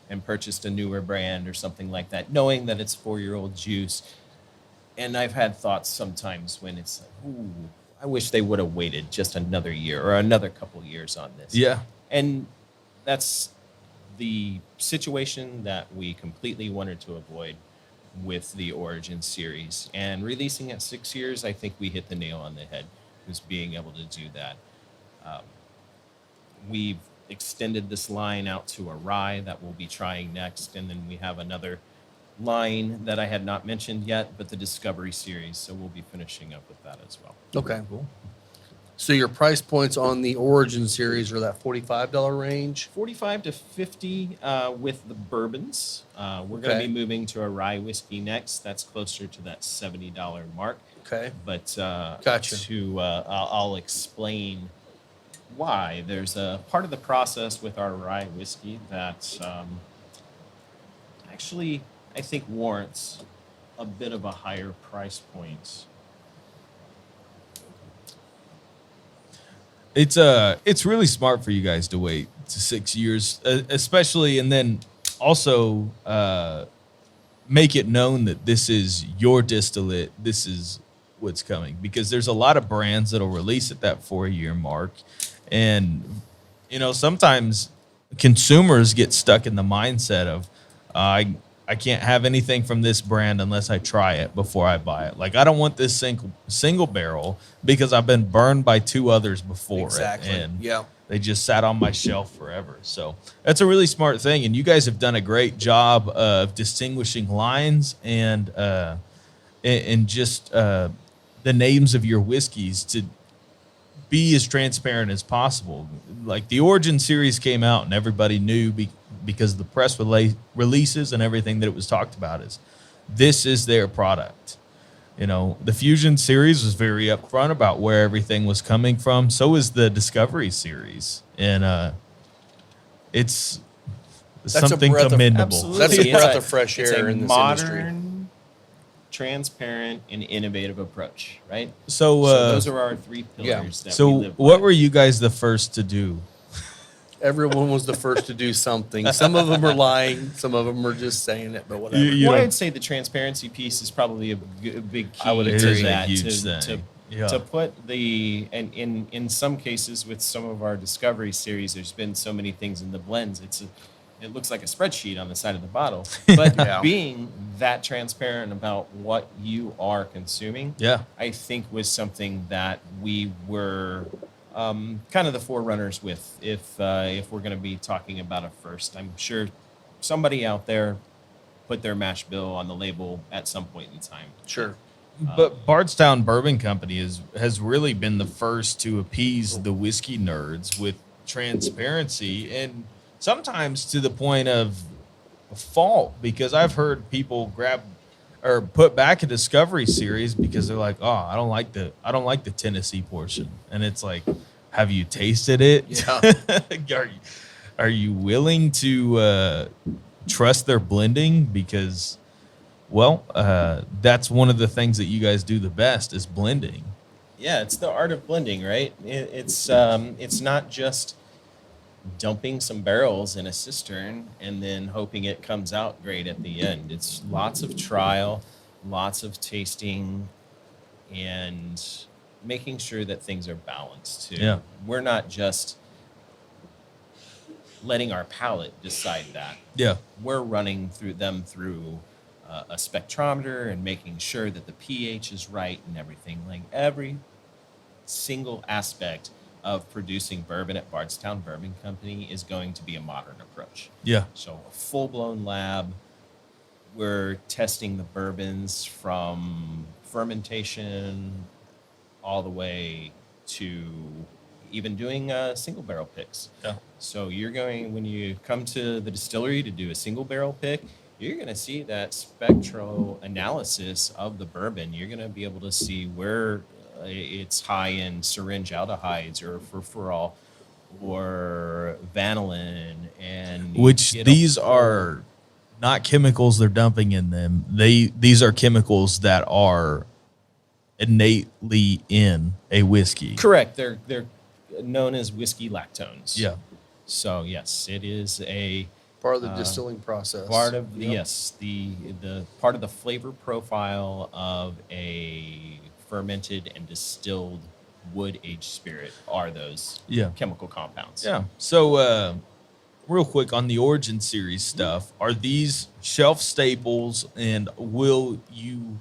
and purchased a newer brand or something like that, knowing that it's 4-year-old juice, and I've had thoughts sometimes when it's like, ooh, I wish they would have waited just another year or another couple years on this. Yeah. And that's the situation that we completely wanted to avoid with the Origin series. And releasing at 6 years, I think we hit the nail on the head, was being able to do that. We've extended this line out to a rye that we'll be trying next. And then we have another line that I had not mentioned yet, but the Discovery series. So we'll be finishing up with that as well. Okay. Cool. So your price points on the Origin series are that $45 range? 45 to 50 with the bourbons. We're going to Okay. be moving to a rye whiskey next. That's closer to that $70 mark. Okay. But Gotcha. I'll explain why. There's a part of the process with our rye whiskey that actually I think warrants a bit of a higher price point. It's really smart for you guys to wait to 6 years, especially, and then also make it known that this is your distillate. This is what's coming, because there's a lot of brands that'll release at that 4-year mark, and sometimes consumers get stuck in the mindset of I can't have anything from this brand unless I try it before I buy it. Like, I don't want this single barrel because I've been burned by 2 others before Exactly. it. And Yeah. they just sat on my shelf forever. So that's a really smart thing. And you guys have done a great job of distinguishing lines and just the names of your whiskeys to be as transparent as possible. Like, the Origin series came out and everybody knew because the press releases and everything that it was talked about is this is their product. The Fusion series was very upfront about where everything was coming from. So is the Discovery series. And it's That's a something breath of- commendable. Absolutely. That's a It's breath of fresh it's air a in this modern, industry. transparent, and innovative approach, right? So, So those are our 3 pillars that we so live what by. were you guys the first to do? Everyone was the first to do something. Some of them are lying. Some of them are just saying it, but whatever. Well, I'd say the transparency piece is probably a big key I would agree. to It is a that. huge to, thing. to, Yeah. to put the and in some cases with some of our Discovery series, there's been so many things in the blends. It looks like a spreadsheet on the side of the bottle. But Yeah. being that transparent about what you are consuming, Yeah. I think was something that we were kind of the forerunners with. If we're going to be talking about a first, I'm sure somebody out there put their mash bill on the label at some point in time. Sure. But Bardstown Bourbon Company has really been the first to appease the whiskey nerds with transparency, and sometimes to the point of fault, because I've heard people grab or put back a Discovery series because they're like, "Oh, I don't like the Tennessee portion," and it's like, have you tasted it? Yeah. Are you willing to trust their blending? Because, well, that's one of the things that you guys do the best is blending. Yeah, it's the art of blending, right? It's not just dumping some barrels in a cistern and then hoping it comes out great at the end. It's lots of trial, lots of tasting, and making sure that things are balanced too. Yeah. We're not just letting our palate decide that. Yeah. We're running through a spectrometer and making sure that the pH is right and everything. Like every single aspect of producing bourbon at Bardstown Bourbon Company is going to be a modern approach. Yeah. So a full-blown lab. We're testing the bourbons from fermentation all the way to even doing single barrel picks. Yeah. So when you come to the distillery to do a single barrel pick, you're going to see that spectral analysis of the bourbon. You're going to be able to see where it's high in syringe aldehydes or furfural or vanillin, and Which these are not chemicals they're dumping in them. These are chemicals that are innately in a whiskey. correct. They're known as whiskey lactones. Yeah. So yes, it is a Part of the distilling process. part of Yep. yes the part of the flavor profile of a fermented and distilled wood aged spirit are those Yeah. chemical compounds. Yeah. So, real quick on the Origin Series stuff, are these shelf staples, and will you?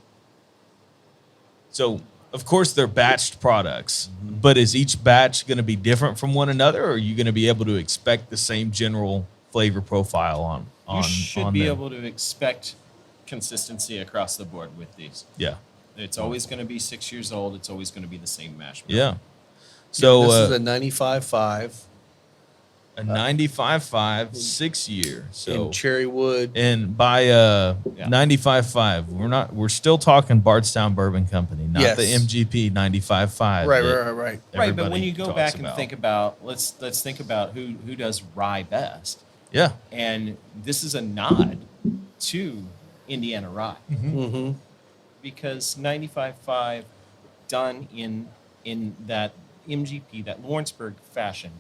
So, of course, they're batched products, but is each batch going to be different from one another, or are you going to be able to expect the same general flavor profile on? You should on be them? able to expect consistency across the board with these. Yeah. It's always going to be 6 years old. It's always going to be the same mash bill. Yeah. So This is a 95.5 a 95.5 6 year. So in cherry wood. and by 95.5, we're still talking Bardstown Bourbon Company, not Yes. the MGP 95.5. Right. that Right, but when everybody you go talks back and about. think about let's think about who does rye best, Yeah. and this is a nod to Indiana rye Mm-hmm. because 95.5 done in that MGP, that Lawrenceburg fashion,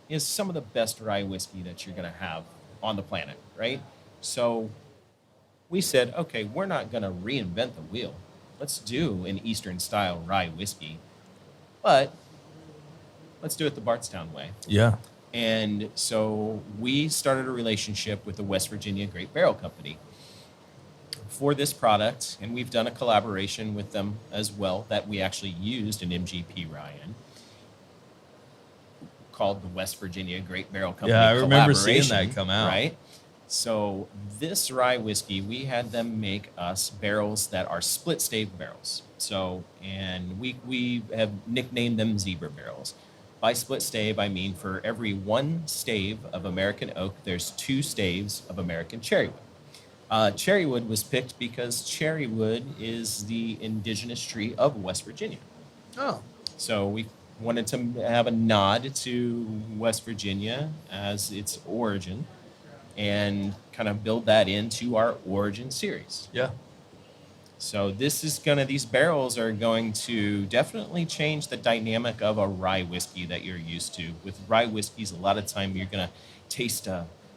is some of the best rye whiskey that you're going to have on the planet, right? So we said, okay, we're not going to reinvent the wheel. Let's do an Eastern style rye whiskey, but let's do it the Bardstown way. Yeah. And so we started a relationship with the West Virginia Great Barrel Company for this product, and we've done a collaboration with them as well that we actually used an MGP rye in, called the West Virginia Great Barrel Company. Yeah, I remember seeing Collaboration, that come out. Right? So this rye whiskey, we had them make us barrels that are split stave barrels. So, and we have nicknamed them zebra barrels. By split stave, I mean for every one stave of American oak, there's 2 staves of American cherrywood. Cherrywood was picked because cherrywood is the indigenous tree of West Virginia. Oh. So we wanted to have a nod to West Virginia as its origin and kind of build that into our origin series. Yeah. So these barrels are going to definitely change the dynamic of a rye whiskey that you're used to. With rye whiskeys, a lot of time you're going to taste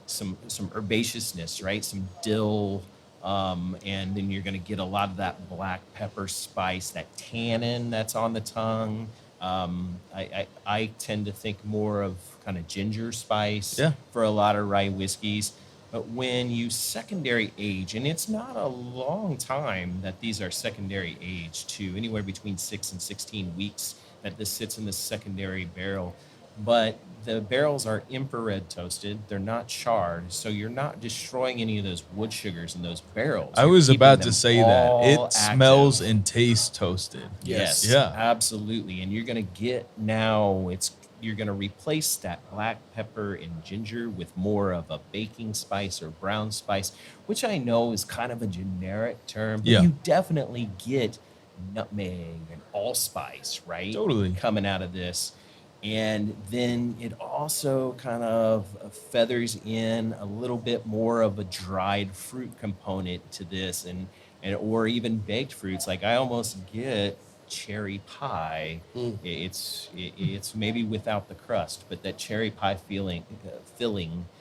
some herbaceousness, right? Some dill, and then you're going to get a lot of that black pepper spice, that tannin that's on the tongue. I tend to think more of kind of ginger spice for a lot of rye whiskeys. But when you secondary age, and it's not a long time that these are secondary aged to, anywhere between 6 and 16 weeks that this sits in the secondary barrel. But the barrels are infrared toasted. They're not charred. So you're not destroying any of those wood sugars in those barrels. I You're was keeping about them to say that. all It active. smells and tastes toasted. Yes. Yeah. Absolutely. And you're going to get you're going to replace that black pepper and ginger with more of a baking spice or brown spice, which I know is kind of a generic term, but Yeah. you definitely get nutmeg and allspice, right? Totally. Coming out of this. And then it also kind of feathers in a little bit more of a dried fruit component to this, and or even baked fruits. Like I almost get cherry pie. It's maybe without the crust, but that cherry pie filling.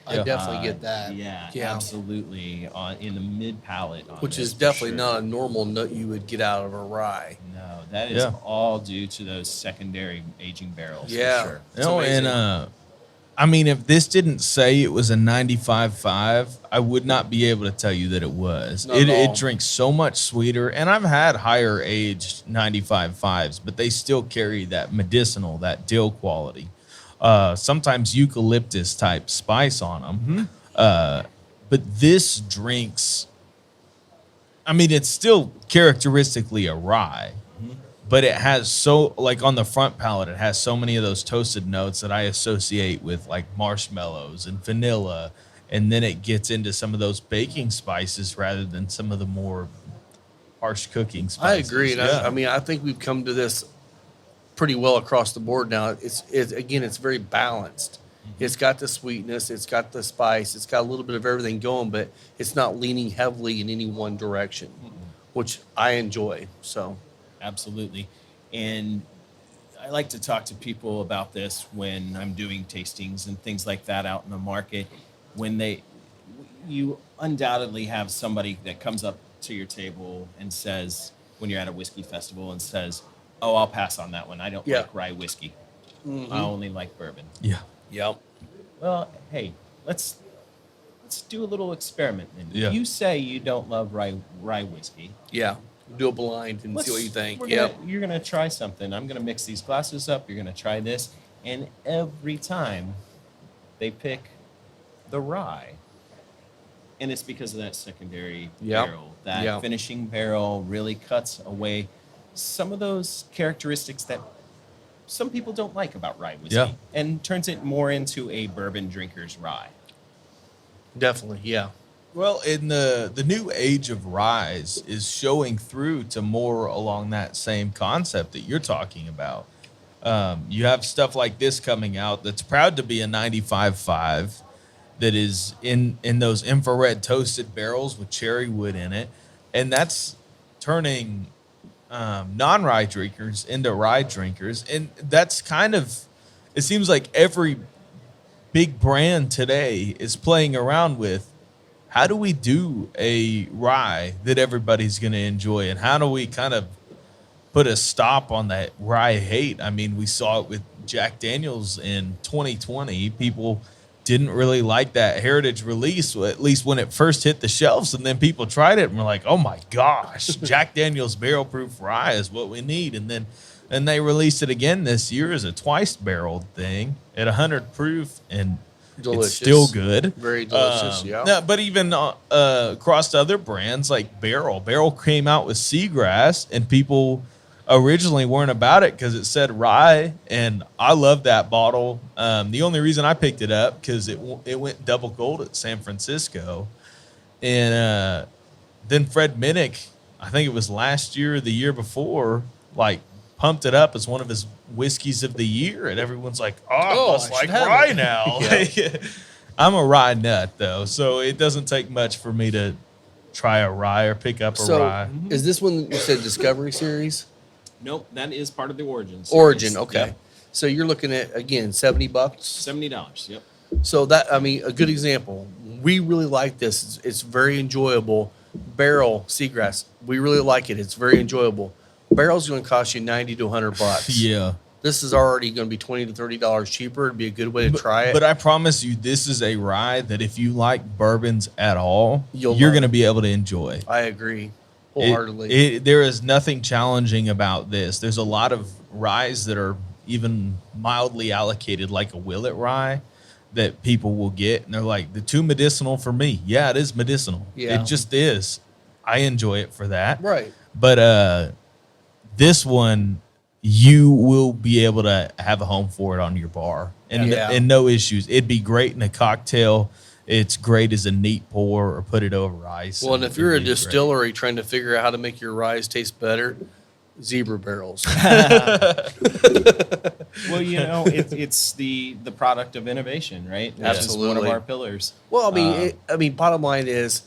I definitely get that. Yeah, Yeah. absolutely. In the mid palate, Which is definitely not a normal note you would get out of a rye. No, that is Yeah. all due to those secondary aging barrels. Yeah. For sure. You know, and I mean, if this didn't say it was a 95.5, I would not be able to tell you that it was. Not at all. It drinks so much sweeter, and I've had higher aged 95.5s, but they still carry that medicinal, that dill quality. Sometimes eucalyptus type spice on them. But this drinks, I mean, it's still characteristically a rye, but it has so, like on the front palate, it has so many of those toasted notes that I associate with like marshmallows and vanilla. And then it gets into some of those baking spices rather than some of the more harsh cooking I spices. agree. And Yeah. I mean, I think we've come to this pretty well across the board now. It's very balanced. It's got the sweetness, it's got the spice, it's got a little bit of everything going, but it's not leaning heavily in any one direction, which I enjoy. So, Absolutely. And I like to talk to people about this when I'm doing tastings and things like that out in the market. You undoubtedly have somebody that comes up to your table and says, when you're at a whiskey festival, and says, "Oh, I'll pass on that one. I don't Yeah. like rye whiskey. I only like bourbon." Yeah. yep. Well, hey, let's do a little experiment. Then. Yeah. You say you don't love rye whiskey. Yeah. Do a blind and see what you think. Yep. You're gonna try something. I'm gonna mix these glasses up. You're gonna try this, and every time they pick the rye, and it's because of that secondary Yep. barrel. That Yep. finishing barrel really cuts away some of those characteristics that some people don't like about rye whiskey, Yeah. and turns it more into a bourbon drinker's rye. Definitely. Yeah. Well, in the new age of rise is showing through to more along that same concept that you're talking about. You have stuff like this coming out that's proud to be a 95.5 that is in those infrared toasted barrels with cherry wood in it, and that's turning non-rye drinkers into rye drinkers, and that's kind of, it seems like every big brand today is playing around with, how do we do a rye that everybody's going to enjoy? And how do we kind of put a stop on that rye hate? I mean, we saw it with Jack Daniels in 2020. People didn't really like that Heritage release, at least when it first hit the shelves. And then people tried it and were like, oh my gosh, Jack Daniels barrel proof rye is what we need. And they released it again this year as a twice barreled thing at 100 proof, and Delicious. it's still good. Very delicious. Yeah. No, but even across other brands like Barrel. Barrel came out with Seagrass, and people originally weren't about it because it said rye, and I love that bottle. The only reason I picked it up because it went double gold at San Francisco, and then Fred Minnick, I think it was last year or the year before, like pumped it up as one of his whiskeys of the year, and everyone's like, "Oh, I must I like should have rye it." now." Yeah. I'm a rye nut though, so it doesn't take much for me to try a rye or pick up a So, rye. is this one you said Discovery Series? Nope, that is part of the Origin series. Origin. Okay. Yep. So you're looking at again $70. $70. Yep. So that, I mean, a good example. We really like this. It's very enjoyable. Barrel Seagrass. We really like it. It's very enjoyable. Barrel's going to cost you $90 to $100. Yeah. This is already going to be $20 to $30 cheaper. It'd be a good way to try it. But I promise you, this is a rye that if you like bourbons at all, You'll you're love going to be able to enjoy. I agree wholeheartedly. There is nothing challenging about this. There's a lot of ryes that are even mildly allocated, like a Willet rye, that people will get, and they're like, "The too medicinal for me." Yeah, it is medicinal. Yeah. It just is. I enjoy it for that. Right. But this one, you will be able to have a home for it on your bar, and Yeah. and no issues. It'd be great in a cocktail. It's great as a neat pour or put it over ice. Well, and if you're a it'd be great. distillery trying to figure out how to make your ryes taste better, zebra barrels. Well, you know, it's the product of innovation, right? That's just one of Absolutely. our pillars. Well, I mean, bottom line is,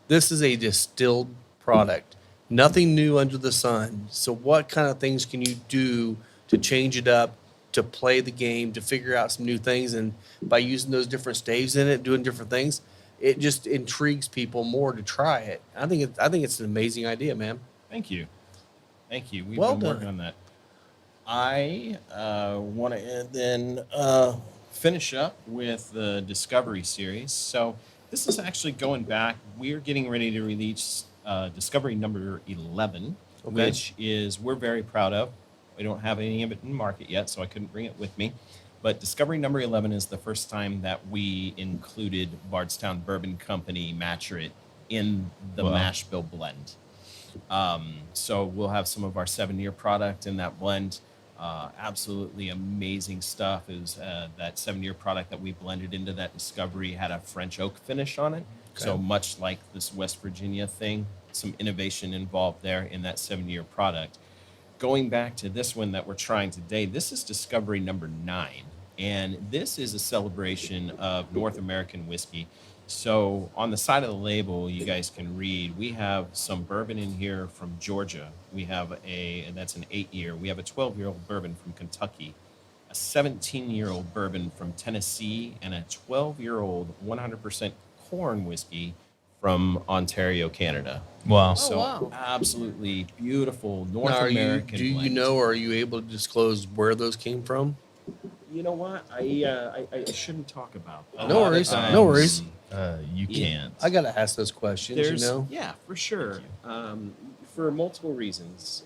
this is a distilled product. Nothing new under the sun. So, what kind of things can you do to change it up, to play the game, to figure out some new things? And by using those different staves in it, doing different things, it just intrigues people more to try it. I think it's an amazing idea, man. Thank you. We've Well been done. working on that. I want to then finish up with the Discovery series. So this is actually going back. We're getting ready to release Discovery number 11, Okay. which is we're very proud of. We don't have any of it in market yet, so I couldn't bring it with me. But Discovery number 11 is the first time that we included Bardstown Bourbon Company Matchrit in the Wow. mash bill blend. So we'll have some of our 7-year product in that blend. Absolutely amazing stuff is that 7-year product that we blended into that Discovery had a French oak finish on it. Okay. So much like this West Virginia thing, some innovation involved there in that 7-year product. Going back to this one that we're trying today, this is Discovery number 9. And this is a celebration of North American whiskey. So on the side of the label, you guys can read, we have some bourbon in here from Georgia. We have and that's an 8-year. We have a 12-year-old bourbon from Kentucky, a 17-year-old bourbon from Tennessee, and a 12-year-old 100% corn whiskey from Ontario, Canada. Wow. So wow. absolutely beautiful North Now, American do you blend. know, or are you able to disclose where those came from? You know what? I shouldn't talk about that. No worries. No worries. You Yeah. can't. I gotta ask those questions. There's, You know. yeah, for sure. For multiple reasons.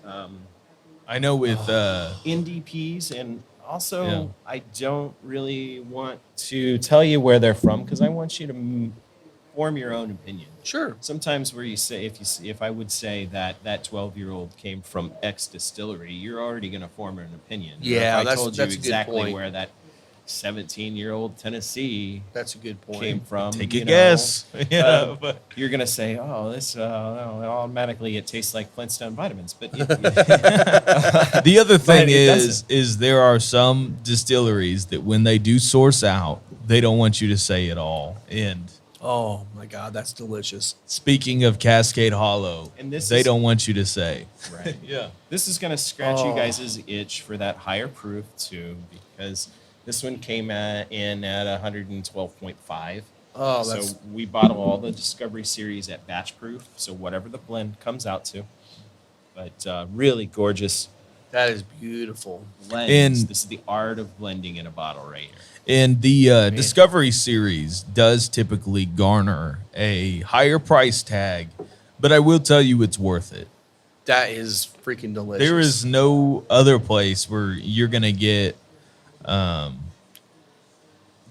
I know with NDPs, and also Yeah. I don't really want to tell you where they're from because I want you to form your own opinion. Sure. Sometimes where you say if I would say that 12-year-old came from X distillery, you're already going to form an opinion. Or Yeah, if I told that's you a good exactly point. where that 17-year-old Tennessee That's a good point. came from. take you a know, guess. Yeah, but you're gonna say, "Oh, this automatically it tastes like Flintstone vitamins," but the other thing it is there are some distilleries that when they do source out, they don't want you to say it all. And Oh my God, that's delicious. speaking of Cascade Hollow, And this they is- don't want you to say. right. Yeah. This is gonna scratch you Oh. guys' itch for that higher proof too, because this one came in at 112.5. Oh, so that's we bottle all the Discovery series at batch proof, so whatever the blend comes out to. But really gorgeous that is beautiful. blends. And- This is the art of blending in a bottle right here. And the Discovery series does typically garner a higher price tag, but I will tell you it's worth it. That is freaking delicious. There is no other place where you're going to get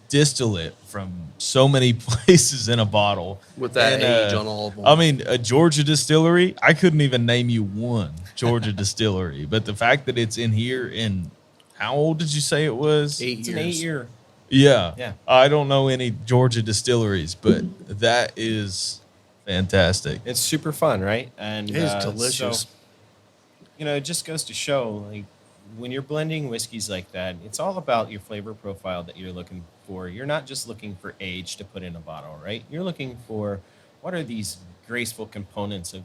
distillate from so many places in a bottle. with that And, age on all of them. I mean, a Georgia distillery, I couldn't even name you one Georgia distillery. But the fact that it's in here in, how old did you say it was? 8 It's years. an 8-year. Yeah. Yeah. I don't know any Georgia distilleries, but that is fantastic. It's super fun, right? And It is so, delicious. it just goes to show, like, when you're blending whiskeys like that, it's all about your flavor profile that you're looking for. You're not just looking for age to put in a bottle, right? You're looking for what are these graceful components of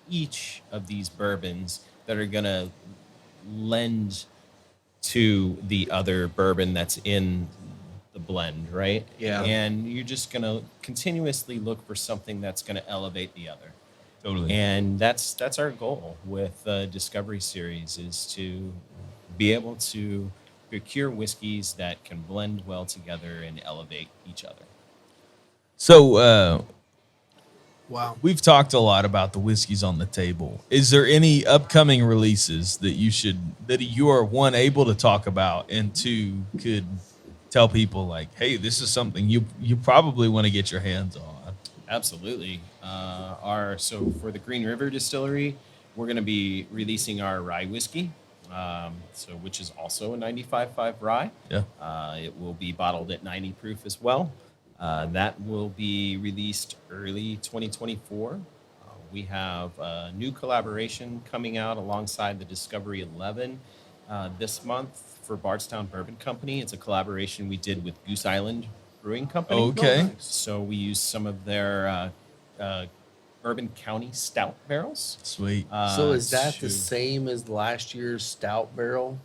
each of these bourbons that are going to lend to the other bourbon that's in the blend, right? Yeah. And you're just going to continuously look for something that's going to elevate the other. Totally. And that's our goal with the Discovery series is to be able to procure whiskeys that can blend well together and elevate each other. So Wow. we've talked a lot about the whiskeys on the table. Is there any upcoming releases that you are one able to talk about and two could tell people like, hey, this is something you probably want to get your hands on? Absolutely. So for the Green River Distillery, we're going to be releasing our rye whiskey, which is also a 95.5 rye. Yeah. It will be bottled at 90 proof as well. That will be released early 2024. We have a new collaboration coming out alongside the Discovery 11 this month for Bardstown Bourbon Company. It's a collaboration we did with Goose Island Brewing Company. Okay. So we used some of their Bourbon County stout barrels. Sweet. So is that the to- same as last year's stout barrel?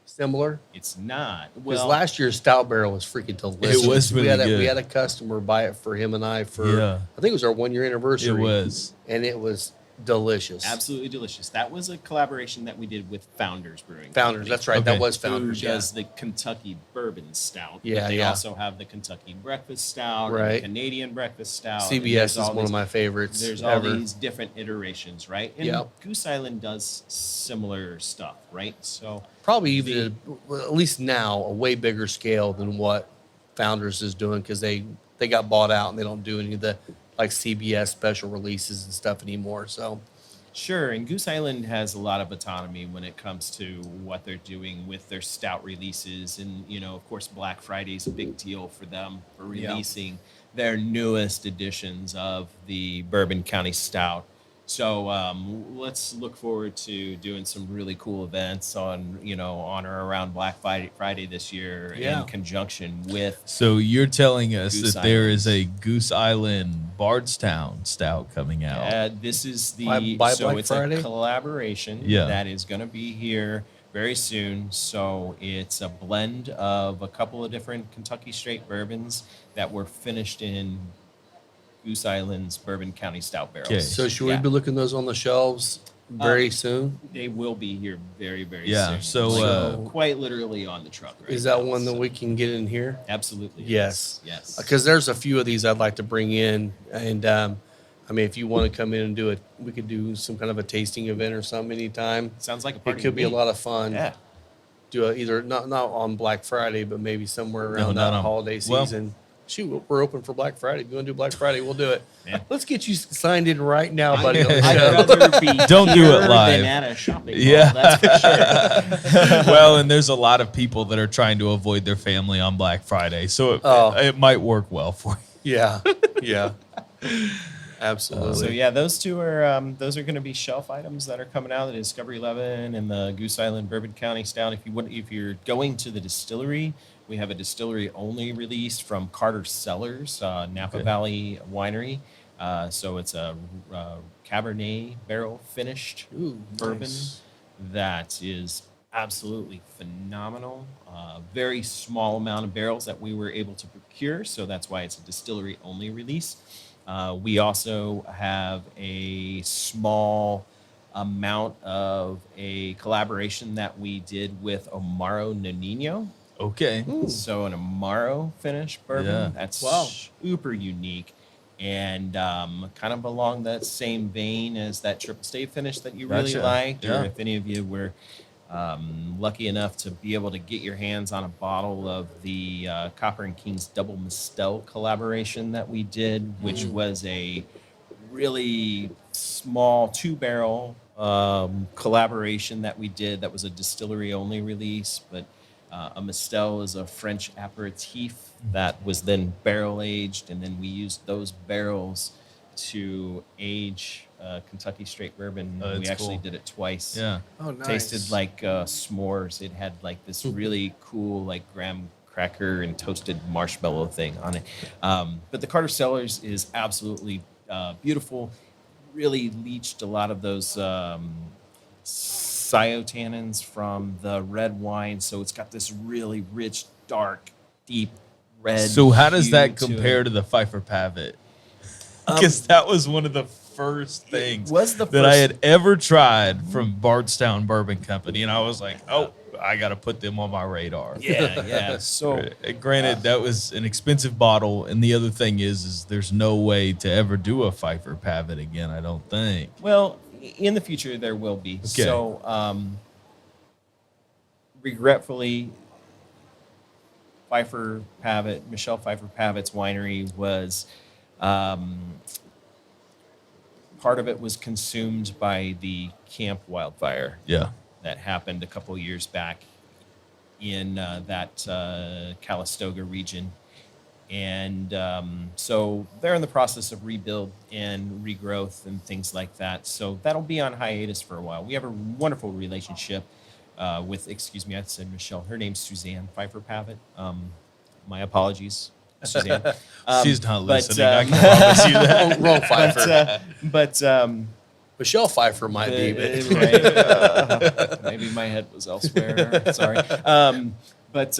Similar? It's not. Because Well, last year's stout barrel was freaking delicious. was we really had good. we had a customer buy it for him and I for Yeah. I think it was our 1-year anniversary. It was. And it was Delicious. Absolutely delicious. That was a collaboration that we did with Founders Brewing. Founders. Company, That's right. Okay. That was who Founders. Yeah. does the Kentucky Bourbon Stout. Yeah, but they yeah. also have the Kentucky Breakfast Stout, and Right. the Canadian Breakfast Stout. and CBS there's is all one of these- my favorites. There's all ever. these different iterations, right? And Yep. Goose Island does similar stuff, right? So Probably even at least now a way bigger scale than what Founders is doing because they got bought out and they don't do any of the like CBS special releases and stuff anymore. So sure, and Goose Island has a lot of autonomy when it comes to what they're doing with their stout releases, and of course, Black Friday is a big deal for them for Yeah. releasing their newest editions of the Bourbon County Stout. So let's look forward to doing some really cool events on or around Black Friday this year Yeah. in conjunction with. So you're telling us Goose that there Island. is a Goose Island Bardstown stout coming out. This is the By so Black it's Friday? a collaboration Yeah. that is going to be here very soon. So it's a blend of a couple of different Kentucky straight bourbons that were finished in Goose Island's Bourbon County Stout barrels. Okay. so should Yeah. we be looking those on the shelves very soon? They will be here very, very Yeah, soon. so, Like, quite literally on the truck. Right Is that now, one that so- we can get in here? Absolutely. Yes. Yes. Because there's a few of these I'd like to bring in, and I mean, if you want to come in and do it, we could do some kind of a tasting event or something anytime. Sounds like a It party. could to be a me. lot of fun. Yeah. Do a, either not on Black Friday, but maybe somewhere No, around not that on- holiday well- season. Shoot, we're open for Black Friday. If you want to do Black Friday, we'll do it. Yeah. Let's get you signed in right now, buddy. on the I'd show. rather be Don't do it here live. than at a shopping mall. Yeah. That's for sure. Well, and there's a lot of people that are trying to avoid their family on Black Friday, so it might work well for you. Yeah, yeah, absolutely. So yeah, those two are going to be shelf items that are coming out. The Discovery 11 and the Goose Island Bourbon County Stout. If you're going to the distillery, we have a distillery only release from Carter Cellars, Napa Okay. Valley Winery. So it's a Cabernet barrel finished Ooh, bourbon nice. that is absolutely phenomenal. Very small amount of barrels that we were able to procure, so that's why it's a distillery only release. We also have a small amount of a collaboration that we did with Amaro Nonino. Okay. So an Amaro finished bourbon Yeah. that's Wow. super unique and kind of along that same vein as that triple stay finish that you really Gotcha. liked, Yeah. or if any of you were lucky enough to be able to get your hands on a bottle of the Copper and Kings Double Mistel collaboration that we did, which was a really small 2-barrel collaboration that we did that was a distillery only release, but a Mistel is a French aperitif that was then barrel aged, and then we used those barrels to age Kentucky straight bourbon. Oh, We that's actually cool. did it twice. Yeah. Oh, nice. Tasted like s'mores. It had like this really cool like graham cracker and toasted marshmallow thing on it. But the Carter Cellars is absolutely beautiful. Really leached a lot of those cyotannins from the red wine, so it's got this really rich, dark, deep red. So how does hue that to compare it. to the Pfeiffer Pavitt? Because that was one of the first things was the that I first- had ever tried from Bardstown Bourbon Company, and I was like, oh, I got to put them on my radar. Yeah, yeah. So Granted, that was an expensive bottle, and the other thing is there's no way to ever do a Pfeiffer Pavitt again. I don't think. well, in the future there will be. Okay. So regretfully, Michelle Pfeiffer Pavitt's winery was part of it was consumed by the Camp wildfire Yeah. that happened a couple years back in that Calistoga region. And so they're in the process of rebuild and regrowth and things like that. So that'll be on hiatus for a while. We have a wonderful relationship with, excuse me, I said Michelle. Her name's Suzanne Pfeiffer Pavitt. My apologies, Suzanne. She's not but, listening. I can promise you that. Wrong Pfeiffer. but Michelle Pfeiffer might be, but right, maybe my head was elsewhere. Sorry. But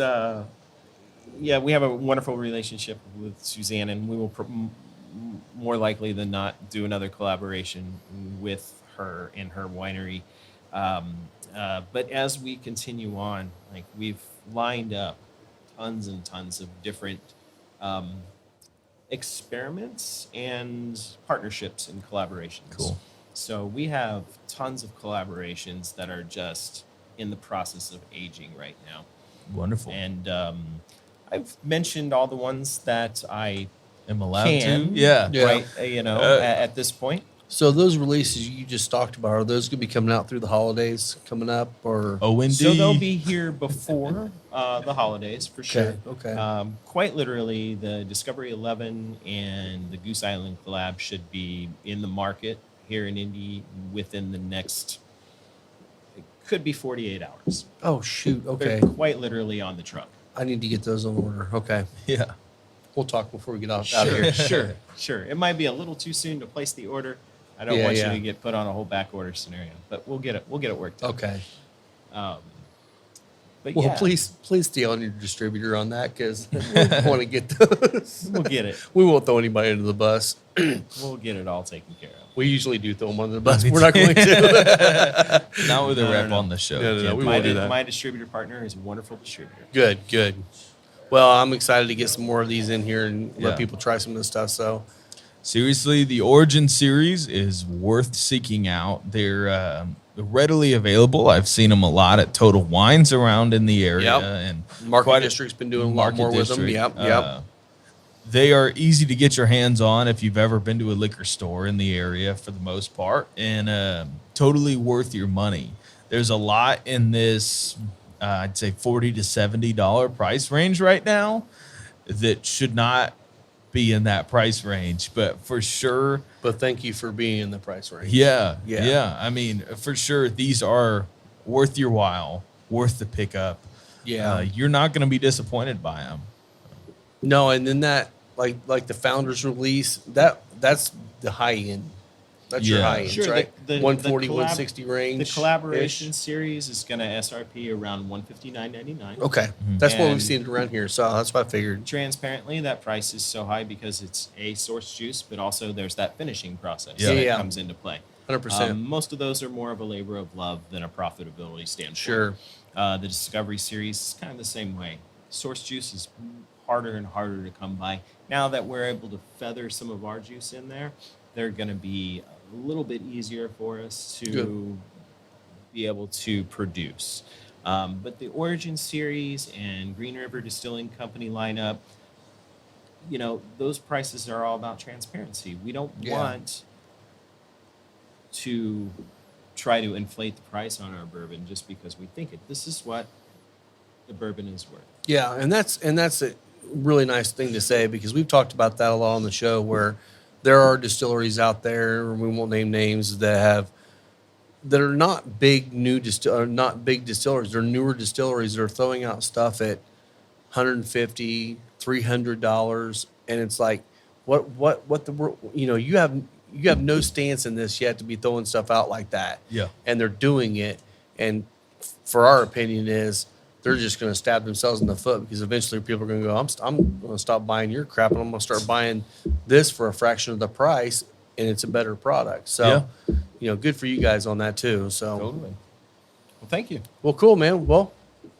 yeah, we have a wonderful relationship with Suzanne, and we will more likely than not do another collaboration with her in her winery. But as we continue on, like we've lined up tons and tons of different experiments and partnerships and collaborations. Cool. So we have tons of collaborations that are just in the process of aging right now. Wonderful. And I've mentioned all the ones that I Am allowed can, to? Yeah. Yeah. right, at this point. So those releases you just talked about, are those going to be coming out through the holidays coming up, or? OND. So they'll be here before the holidays for sure. Okay. Quite literally, the Discovery 11 and the Goose Island collab should be in the market here in Indy within the next, it could be 48 hours. Oh shoot. Okay. They're quite literally on the truck. I need to get those on order. Okay. Yeah. We'll talk before we get out of here. Sure. It might be a little too soon to place the order. I don't Yeah, want yeah. you to get put on a whole back order scenario, but we'll get it worked out. Okay. But Well, yeah, please stay on your distributor on that, because we want to get those. we'll get it. We won't throw anybody under the bus. We'll get it all taken care of. We usually do throw them under the bus. We're not going to. Not with a No, rep no. on the show. No, no, Can't we do won't that. do that. My distributor partner is a wonderful distributor. Good. Well, I'm excited to get some more of these in here and Yeah. let people try some of this stuff. So, Seriously, the Origin series is worth seeking out. They're readily available. I've seen them a lot at Total Wines around in the area, Yep. and Market quite a- District's been doing a lot Market more with them. District. Yep. They are easy to get your hands on if you've ever been to a liquor store in the area, for the most part, and totally worth your money. There's a lot in this, I'd say $40 to $70 price range right now that should not be in that price range, but for sure. But thank you for being in the price range. Yeah. Yeah. I mean, for sure, these are worth your while, worth the pickup. Yeah. You're not going to be disappointed by them. No, and then that like the founders release, that's the high end. That's your Yeah. high end, Sure, right? the 140, collab- 160 range. The collaboration series is going to SRP around $159.99. Okay, that's what we've And- seen around here, so that's what I figured. Transparently, that price is so high because it's a source juice, but also there's that finishing process Yeah. that Yeah. comes into play. 100%. Most of those are more of a labor of love than a profitability standpoint. Sure. The Discovery series is kind of the same way. Source juice is harder and harder to come by. Now that we're able to feather some of our juice in there, they're going to be a little bit easier for us to Good. be able to produce. But the Origin series and Green River Distilling Company lineup, those prices are all about transparency. We don't Yeah. want to try to inflate the price on our bourbon just because we think it. This is what the bourbon is worth. Yeah, and that's a really nice thing to say, because we've talked about that a lot on the show, where there are distilleries out there, we won't name names, that are not big not big distilleries. They're newer distilleries that are throwing out stuff at $150, $300, and it's like, what the world? You have no stance in this yet to be throwing stuff out like that. Yeah. And they're doing it, and for our opinion is, they're just going to stab themselves in the foot, because eventually people are going to go, I'm going to stop buying your crap, and I'm going to start buying this for a fraction of the price, and it's a better product. So, good for you guys on that too. So, Totally. Well, thank you. well, cool, man. Well,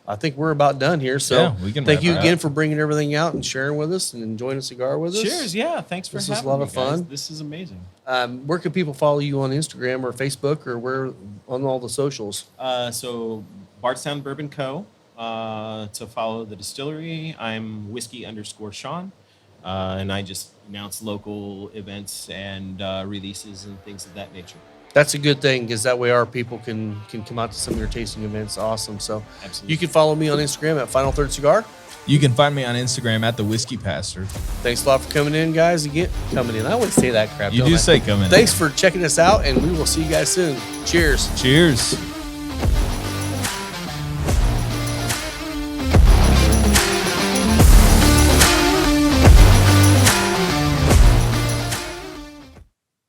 I think we're about done here. So, Yeah, we can thank wrap you her again up. for bringing everything out and sharing with us and enjoying a cigar with us. Cheers. Yeah. Thanks for This was a having lot me, of guys. fun. This is amazing. Where can people follow you on Instagram or Facebook, or where on all the socials? So Bardstown Bourbon Co. To follow the distillery, I'm whiskey_Sean. And I just announce local events and releases and things of that nature. That's a good thing, because that way our people can come out to some of your tasting events. Awesome. So Absolutely. you can follow me on Instagram at Final Third Cigar. You can find me on Instagram at the Whiskey Pastor. Thanks a lot for coming in, guys. Again, coming in. I always say that crap. You don't do I? say come in. Thanks for checking us out, and we will see you guys soon. Cheers. Cheers.